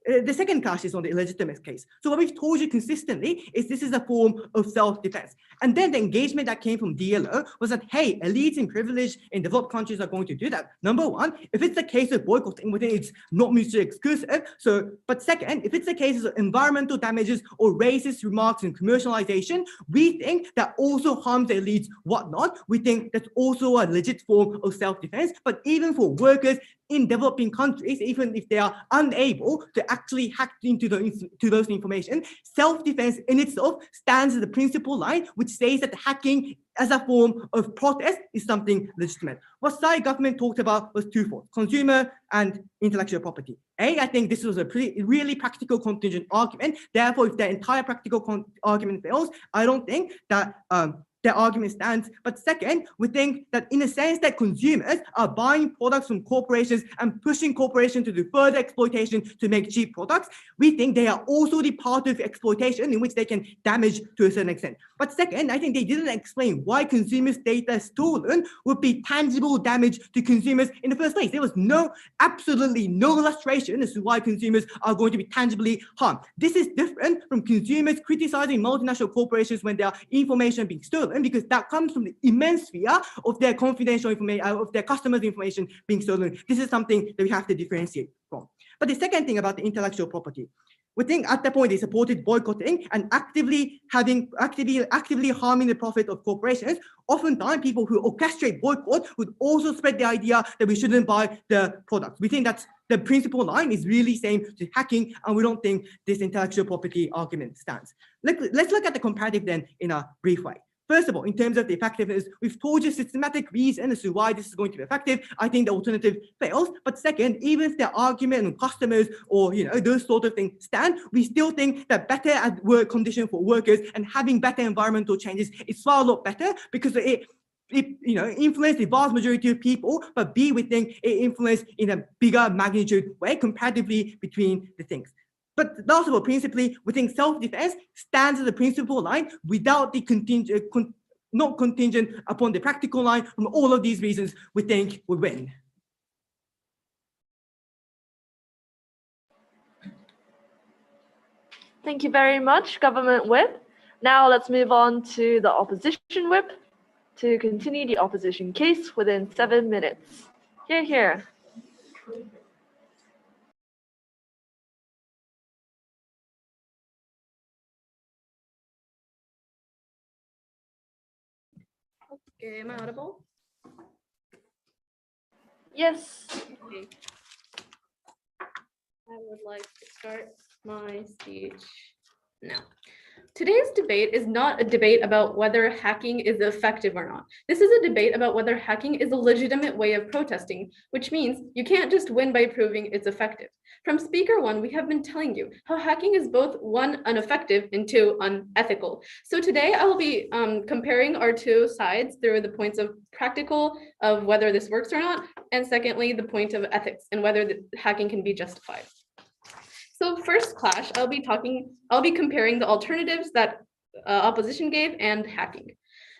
the second clash is on the illegitimate case. So what we've told you consistently is this is a form of self-defense. And then the engagement that came from DLO was that, hey, elites and privileged in developed countries are going to do that. Number one, if it's a case of boycotting, we think it's not mutually exclusive. But second, if it's a case of environmental damages or racist remarks and commercialization, we think that also harms the elites, whatnot. We think that's also a legit form of self-defense. But even for workers in developing countries, even if they are unable to actually hack into those information, self-defense in itself stands as the principal line, which says that hacking as a form of protest is something legitimate. What Thai government talked about was twofold: consumer and intellectual property. I think this was a really practical contingent argument. Therefore, if the entire practical argument fails, I don't think that the argument stands. But second, we think that in a sense that consumers are buying products from corporations and pushing corporations to do further exploitation to make cheap products, we think they are also the part of exploitation in which they can damage to a certain extent. But second, I think they didn't explain why consumers' data stolen would be tangible damage to consumers in the first place. There was absolutely no illustration as to why consumers are going to be tangibly harmed. This is different from consumers criticizing multinational corporations when their information being stolen, because that comes from the immense fear of their confidential information, of their customers' information being stolen. This is something that we have to differentiate from. But the second thing about the intellectual property, we think at that point they supported boycotting and actively harming the profit of corporations. Oftentimes, people who orchestrate boycott would also spread the idea that we shouldn't buy the product. We think that's the principal line is really same to hacking, and we don't think this intellectual property argument stands. Let's look at the comparative then in a brief way. First of all, in terms of the effectiveness, we've told you systematic reason as to why this is going to be effective. I think the alternative fails. But second, even if the argument on customers or those sort of things stand, we still think that better at work condition for workers and having better environmental changes is far a lot better, because it influenced the vast majority of people, but B, we think it influenced in a bigger magnitude way comparatively between the things. But last of all, principally, we think self-defense stands as a principal line without the not contingent upon the practical line. From all of these reasons, we think we win. Thank you very much, Government Whip. Now let's move on to the Opposition Whip to continue the opposition case within 7 minutes. Here. Okay, am I audible? Yes. Okay. I would like to start my speech now. Today's debate is not a debate about whether hacking is effective or not. This is a debate about whether hacking is a legitimate way of protesting, which means you can't just win by proving it's effective. From speaker one, we have been telling you how hacking is both one, ineffective, and two, unethical. So today I will be comparing our two sides through the points of practical of whether this works or not, and secondly, the point of ethics and whether the hacking can be justified. So first clash, I'll be comparing the alternatives that opposition gave and hacking.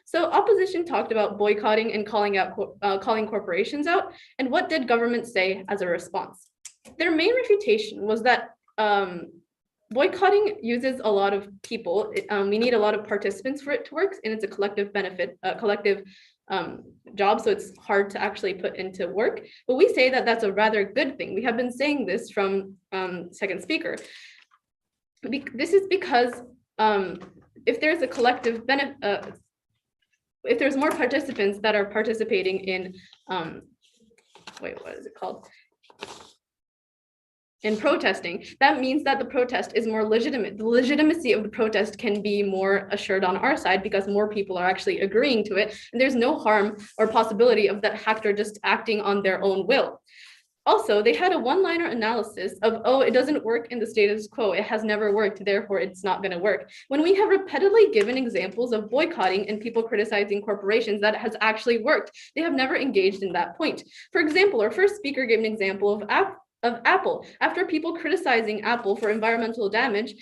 So opposition talked about boycotting and calling corporations out. And what did government say as a response? Their main refutation was that boycotting uses a lot of people. We need a lot of participants for it to work, and it's a collective benefit, collective job, so it's hard to actually put into work. But we say that that's a rather good thing. We have been saying this from second speaker. This is because if there's a collective benefit, if there's more participants that are participating in, what is it called? in protesting, that means that the protest is more legitimate. The legitimacy of the protest can be more assured on our side because more people are actually agreeing to it. And there's no harm or possibility of that hacker just acting on their own will. Also, they had a one-liner analysis of, oh, it doesn't work in the status quo. It has never worked, therefore it's not going to work. When we have repeatedly given examples of boycotting and people criticizing corporations that has actually worked, they have never engaged in that point. For example, our first speaker gave an example of Apple. After people criticizing Apple for environmental damage,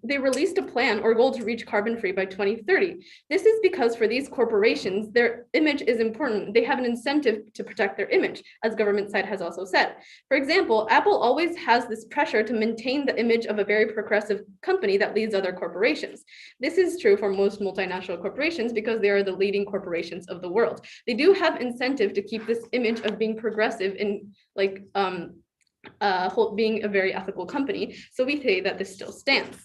they released a plan or goal to reach carbon-free by 2030. This is because for these corporations, their image is important. They have an incentive to protect their image, as government side has also said. For example, Apple always has this pressure to maintain the image of a very progressive company that leads other corporations. This is true for most multinational corporations because they are the leading corporations of the world. They do have incentive to keep this image of being progressive in being a very ethical company. So we say that this still stands.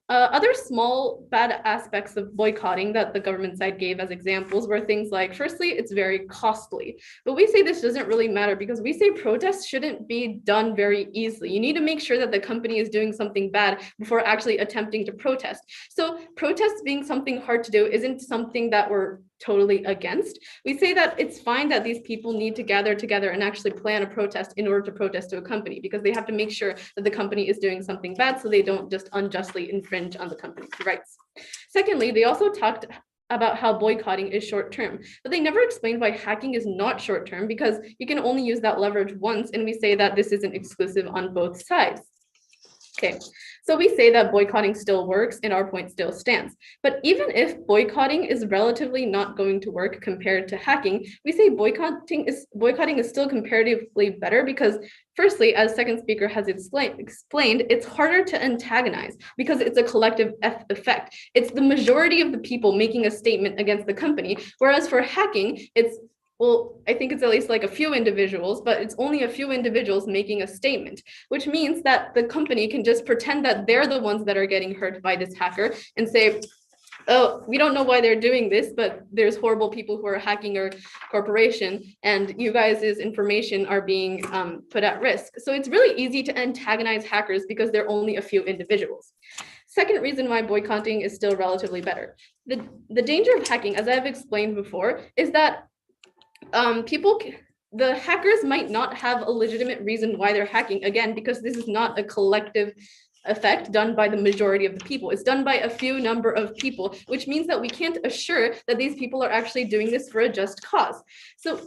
Other small bad aspects of boycotting that the government side gave as examples were things like, firstly, it's very costly. But we say this doesn't really matter because we say protests shouldn't be done very easily. You need to make sure that the company is doing something bad before actually attempting to protest. So protests being something hard to do isn't something that we're totally against. We say that it's fine that these people need to gather together and actually plan a protest in order to protest to a company because they have to make sure that the company is doing something bad so they don't just unjustly infringe on the company's rights. Secondly, they also talked about how boycotting is short-term, but they never explained why hacking is not short-term because you can only use that leverage once, and we say that this isn't exclusive on both sides. Okay, so we say that boycotting still works and our point still stands. But even if boycotting is relatively not going to work compared to hacking, we say boycotting is still comparatively better because firstly, as second speaker has explained, it's harder to antagonize because it's a collective effect. It's the majority of the people making a statement against the company, whereas for hacking, well, I think it's at least like a few individuals, but it's only a few individuals making a statement, which means that the company can just pretend that they're the ones that are getting hurt by this hacker and say, oh, we don't know why they're doing this, but there's horrible people who are hacking our corporation and you guys' information are being put at risk. So it's really easy to antagonize hackers because they're only a few individuals. Second reason why boycotting is still relatively better. The danger of hacking, as I've explained before, is that the hackers might not have a legitimate reason why they're hacking, again, because this is not a collective effect done by the majority of the people. It's done by a few number of people, which means that we can't assure that these people are actually doing this for a just cause. So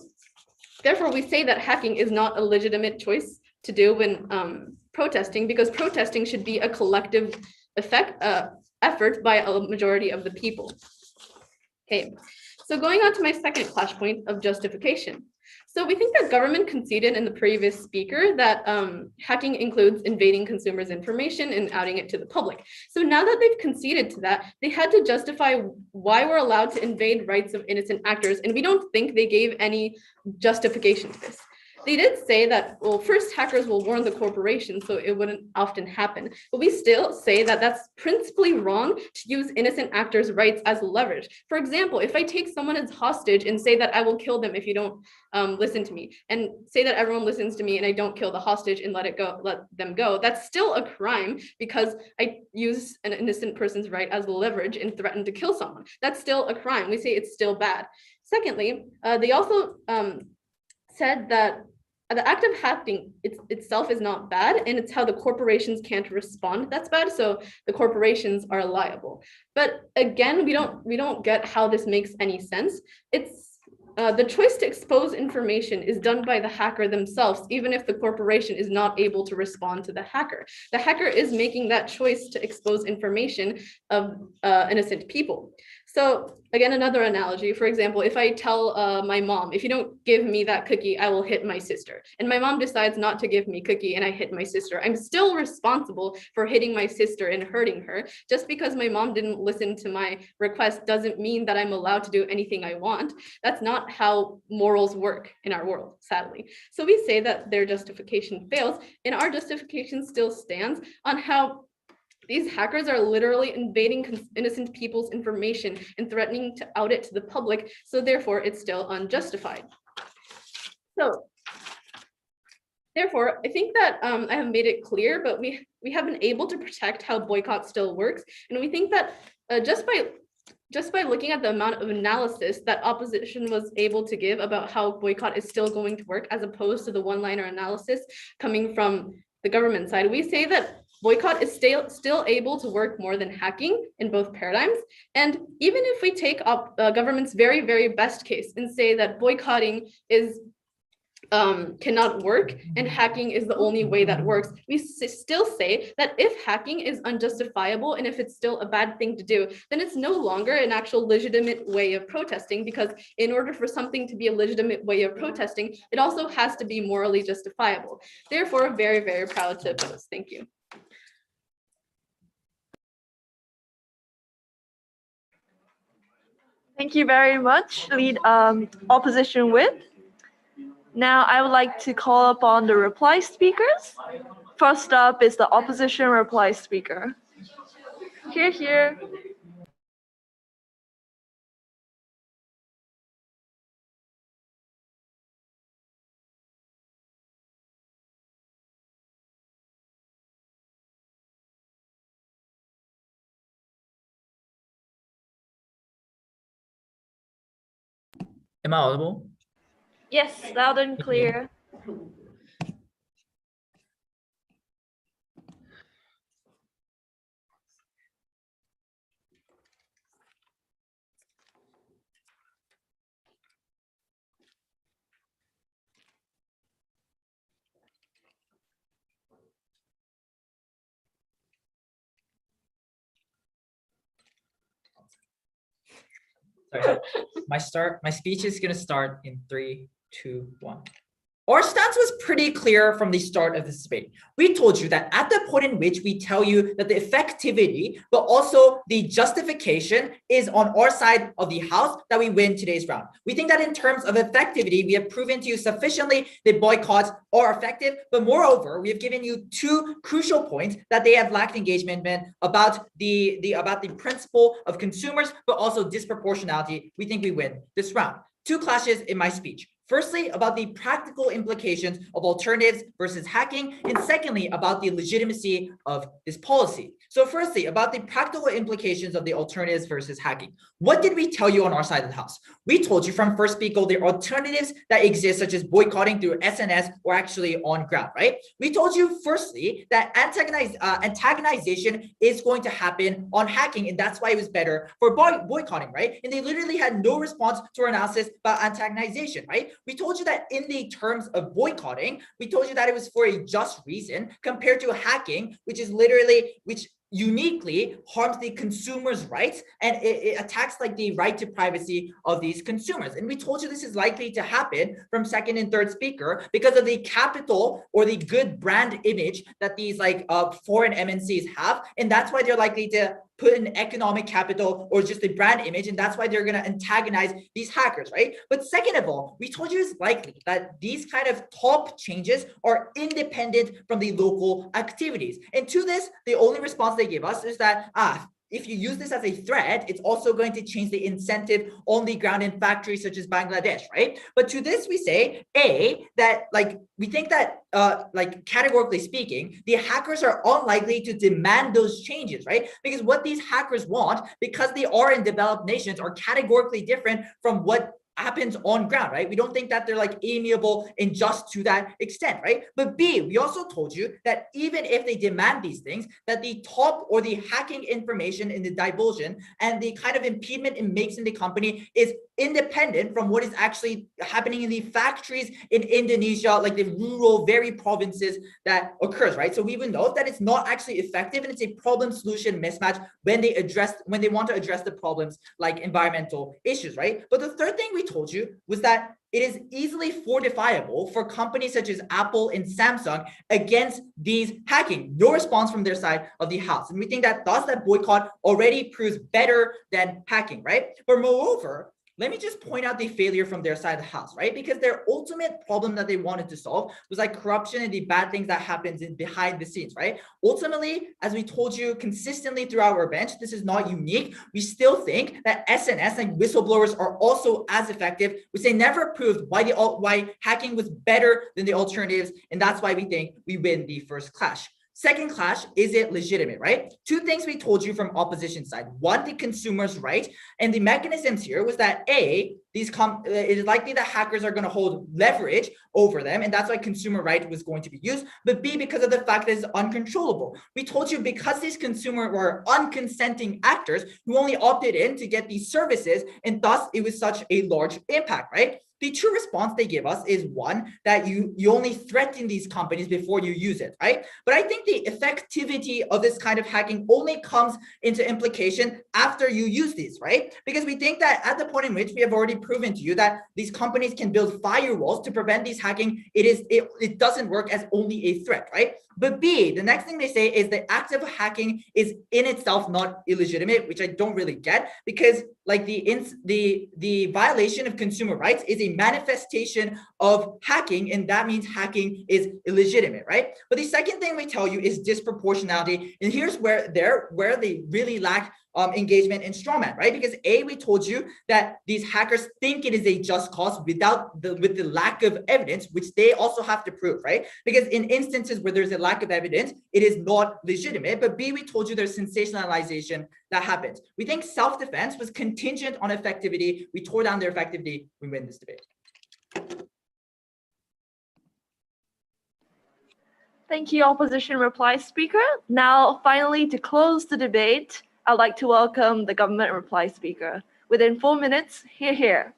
therefore, we say that hacking is not a legitimate choice to do when protesting, because protesting should be a collective effort by a majority of the people. Okay. So going on to my second flashpoint of justification. So we think that government conceded in the previous speaker that hacking includes invading consumers' information and outing it to the public. So now that they've conceded to that, they had to justify why we're allowed to invade rights of innocent actors. And we don't think they gave any justification to this. They did say that, well, first hackers will warn the corporation, so it wouldn't often happen. But we still say that that's principally wrong to use innocent actors' rights as leverage. For example, if I take someone as hostage and say that I will kill them if you don't listen to me, and say that everyone listens to me and I don't kill the hostage and let them go, that's still a crime because I use an innocent person's right as leverage and threaten to kill someone. That's still a crime. We say it's still bad. Secondly, they also said that the act of hacking itself is not bad, and it's how the corporations can't respond that's bad, so the corporations are liable. But again, we don't get how this makes any sense. It's the choice to expose information is done by the hacker themselves, even if the corporation is not able to respond to the hacker. The hacker is making that choice to expose information of innocent people. So again, another analogy, for example, if I tell my mom, if you don't give me that cookie, I will hit my sister. And my mom decides not to give me cookie and I hit my sister. I'm still responsible for hitting my sister and hurting her. Just because my mom didn't listen to my request doesn't mean that I'm allowed to do anything I want. That's not how morals work in our world, sadly. So we say that their justification fails, and our justification still stands on how these hackers are literally invading innocent people's information and threatening to out it to the public, so therefore it's still unjustified. So Therefore, I think that I have made it clear, but we have been able to protect how boycott still works. And we think that just by looking at the amount of analysis that opposition was able to give about how boycott is still going to work, as opposed to the one-liner analysis coming from the government side, we say that boycott is still able to work more than hacking in both paradigms. And even if we take up government's very, very best case and say that boycotting is cannot work and hacking is the only way that works, we still say that if hacking is unjustifiable and if it's still a bad thing to do, then it's no longer an actual legitimate way of protesting, because in order for something to be a legitimate way of protesting, it also has to be morally justifiable. Therefore, very, very proud to oppose. Thank you. Thank you very much, lead opposition whip. Now I would like to call upon the reply speakers. First up is the opposition reply speaker. Here. Am I audible? Yes, loud and clear. Sorry. My speech is gonna start in 3, 2, 1. Our stance was pretty clear from the start of this debate. We told you that at the point in which we tell you that the effectivity, but also the justification is on our side of the house, that we win today's round. We think that in terms of effectivity, we have proven to you sufficiently that boycotts are effective, but moreover, we have given you 2 crucial points that they have lacked engagement in about the principle of consumers, but also disproportionality. We think we win this round. 2 clashes in my speech. Firstly, about the practical implications of alternatives versus hacking, and secondly, about the legitimacy of this policy. So firstly, about the practical implications of the alternatives versus hacking. What did we tell you on our side of the house? We told you from first speak, the alternatives that exist, such as boycotting through SNS, were actually on ground, right? We told you firstly that antagonization is going to happen on hacking, and that's why it was better for boycotting, right? And they literally had no response to our analysis about antagonization, right? We told you that in the terms of boycotting, we told you that it was for a just reason compared to hacking, which uniquely harms the consumer's rights, and it attacks like the right to privacy of these consumers. And we told you this is likely to happen from second and third speaker because of the capital or the good brand image that these foreign MNCs have, and that's why they're likely to put in economic capital or just a brand image, and that's why they're going to antagonize these hackers, right? But second of all, we told you it's likely that these kind of top changes are independent from the local activities. And to this, the only response they gave us is that, if you use this as a threat, it's also going to change the incentive on the ground in factories such as Bangladesh, right? But to this we say, that we think that categorically speaking, the hackers are unlikely to demand those changes, right? Because what these hackers want, because they are in developed nations, are categorically different from what happens on ground, right? We don't think that they're amiable and just to that extent, right? But B, we also told you that even if they demand these things, that the top or the hacking information in the divulsion and the kind of impediment it makes in the company is independent from what is actually happening in the factories in Indonesia, like the rural, very provinces that occurs, right? So we would note that it's not actually effective, and it's a problem solution mismatch when they want to address the problems like environmental issues, right? But the third thing we told you was that it is easily fortifiable for companies such as Apple and Samsung against these hacking. No response from their side of the house. And we think that thus that boycott already proves better than hacking, right? But moreover, let me just point out the failure from their side of the house, right? Because their ultimate problem that they wanted to solve was like corruption and the bad things that happens behind the scenes, right? Ultimately, as we told you consistently throughout our bench, this is not unique. We still think that SNS and whistleblowers are also as effective, which they never proved why hacking was better than the alternatives. And that's why we think we win the first clash. Second clash, is it legitimate, right? Two things we told you from opposition side. One, the consumer's right. And the mechanisms here was that A, it is likely that hackers are going to hold leverage over them. And that's why consumer right was going to be used. But B, because of the fact that it's uncontrollable. We told you because these consumers were unconsenting actors who only opted in to get these services. And thus it was such a large impact, right? The true response they give us is one, that you only threaten these companies before you use it, right? But I think the effectivity of this kind of hacking only comes into implication after you use these, right? Because we think that at the point in which we have already proven to you that these companies can build firewalls to prevent these hacking, it doesn't work as only a threat, right? But B, the next thing they say is the act of hacking is in itself not illegitimate, which I don't really get, because like the violation of consumer rights is a manifestation of hacking, and that means hacking is illegitimate, right? But the second thing we tell you is disproportionality, and here's where they really lack engagement in strawman, right? Because A, we told you that these hackers think it is a just cause with the lack of evidence, which they also have to prove, right? Because in instances where there's a lack of evidence, it is not legitimate. But B, we told you there's sensationalization that happens. We think self-defense was contingent on effectivity. We tore down their effectivity. We win this debate. Thank you, opposition reply speaker. Now, finally, to close the debate, I'd like to welcome the government reply speaker. Within 4 minutes, hear.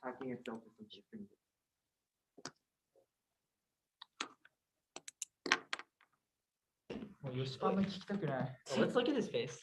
Hacking itself is different. Let's look at his face.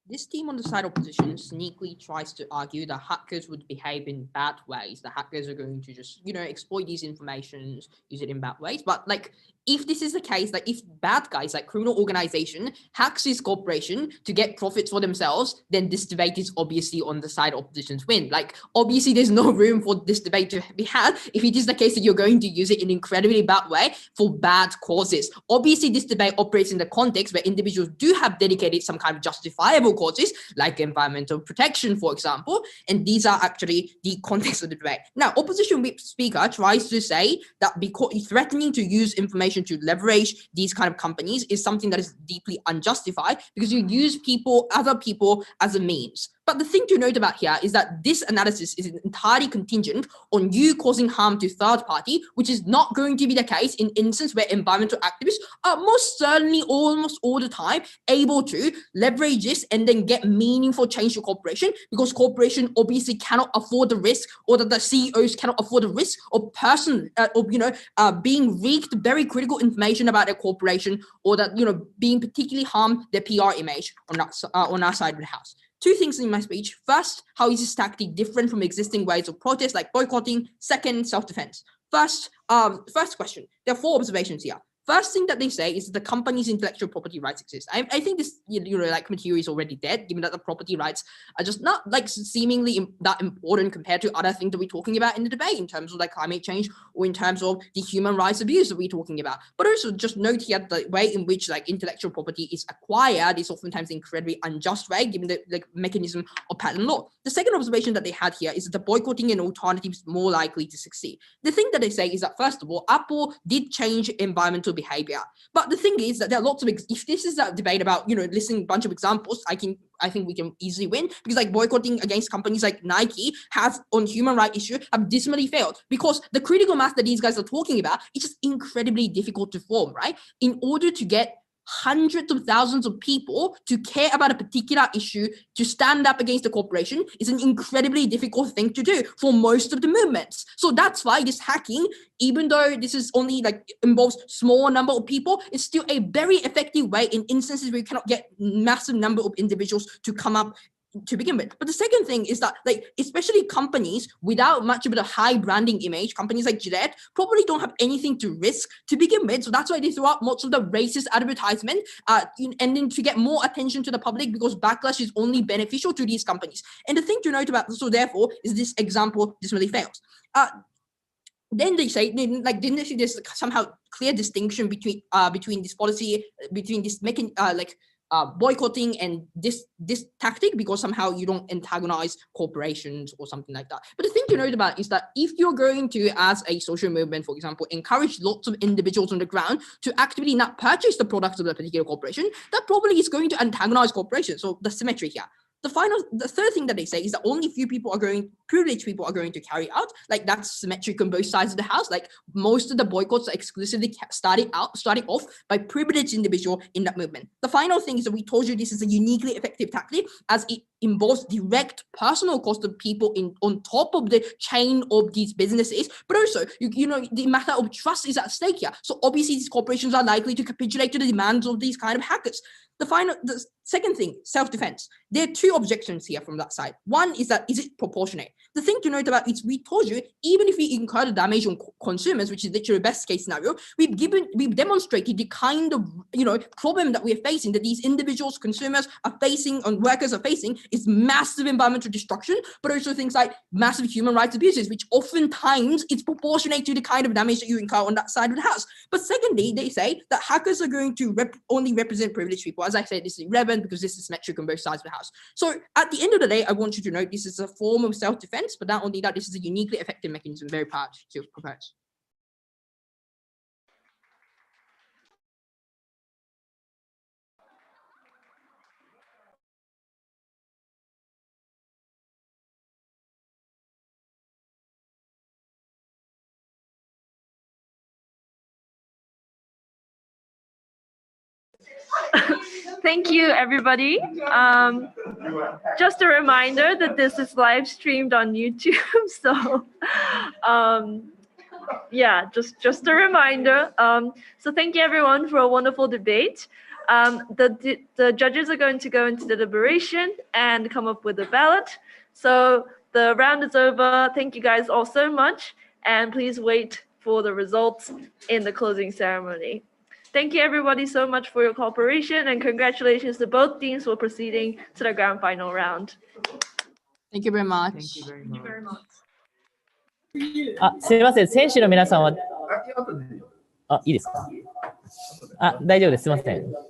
This team on the side opposition sneakily tries to argue that hackers would behave in bad ways. The hackers are going to just, exploit these informations, use it in bad ways. But like, if this is the case, like if bad guys, like criminal organization, hacks this corporation to get profits for themselves, then this debate is obviously on the side opposition's win. Like, obviously there's no room for this debate to be had if it is the case that you're going to use it in an incredibly bad way for bad causes. Obviously, this debate operates in the context where individuals do have dedicated some kind of justifiable causes, like environmental protection, for example, and these are actually the context of the debate. Now, opposition whip speaker tries to say that because threatening to use information to leverage these kind of companies is something that is deeply unjustified because you use other people as a means. But the thing to note about here is that this analysis is entirely contingent on you causing harm to third party, which is not going to be the case in instances where environmental activists are most certainly almost all the time able to leverage this and then get meaningful change to corporation, because corporation obviously cannot afford the risk, or that the CEOs cannot afford the risk of being leaked very critical information about their corporation, or that being particularly harm their PR image on our side of the house. Two things in my speech. First, how is this tactic different from existing ways of protest like boycotting? Second, self-defense. First question. There are 4 observations here. First thing that they say is that the company's intellectual property rights exist. I think this, material is already dead, given that the property rights are just not like seemingly that important compared to other things that we're talking about in the debate in terms of like climate change or in terms of the human rights abuse that we're talking about. But also just note here the way in which like intellectual property is acquired is oftentimes incredibly unjust way, given the mechanism of patent law. The second observation that they had here is that the boycotting an alternative is more likely to succeed. The thing that they say is that first of all, Apple did change environmental behavior. But the thing is that there are lots of, if this is a debate about, listing a bunch of examples, I think we can easily win, because like boycotting against companies like Nike has on human rights issue have dismally failed, because the critical mass that these guys are talking about is just incredibly difficult to form, right? In order to get hundreds of thousands of people to care about a particular issue, to stand up against the corporation, is an incredibly difficult thing to do for most of the movements. So that's why this hacking, even though this is only like involves small number of people, is still a very effective way in instances where you cannot get massive number of individuals to come up to begin with. But the second thing is that, like, especially companies without much of a high branding image, companies like Gillette probably don't have anything to risk to begin with. So that's why they throw out most of the racist advertisement and then to get more attention to the public, because backlash is only beneficial to these companies. And the thing to note about, so therefore, is this example dismally fails. Then they say, like, didn't they see this somehow clear distinction between this policy, between this making boycotting and this tactic, because somehow you don't antagonize corporations or something like that. But the thing to note about is that if you're going to, as a social movement, for example, encourage lots of individuals on the ground to actively not purchase the products of a particular corporation, that probably is going to antagonize corporations. So the symmetry here. The third thing that they say is that only privileged people are going to carry out. Like, that's symmetric on both sides of the house. Like, most of the boycotts are exclusively starting off by privileged individual in that movement. The final thing is that we told you this is a uniquely effective tactic, as it involves direct personal cost of people on top of the chain of these businesses, but also you know the matter of trust is at stake here. So obviously these corporations are likely to capitulate to the demands of these kind of hackers. The second thing, self-defense. There are two objections here from that side. One is that, is it proportionate? The thing to note about is, we told you, even if we incur the damage on consumers, which is literally the best case scenario, we've demonstrated the kind of problem that we're facing, that these individuals, consumers are facing, and workers are facing, is massive environmental destruction, but also things like massive human rights abuses, which oftentimes it's proportionate to the kind of damage that you incur on that side of the house. But secondly, they say that hackers are going to only represent privileged people. As I said, this is irrelevant because this is symmetric on both sides of the house. So at the end of the day, I want you to know this is a form of self-defense, but not only that, this is a uniquely effective mechanism. Very proud to propose. Thank you, everybody. Just a reminder that this is live streamed on YouTube. So, yeah, just a reminder. So thank you, everyone, for a wonderful debate. The judges are going to go into deliberation and come up with a ballot. So the round is over. Thank you guys all so much. And please wait for the results in the closing ceremony. Thank you, everybody, so much for your cooperation, and congratulations to both teams for proceeding to the grand final round. Thank you very much. Thank you very much. すいません、選手の皆さんは、いいですか？大丈夫です。すいません。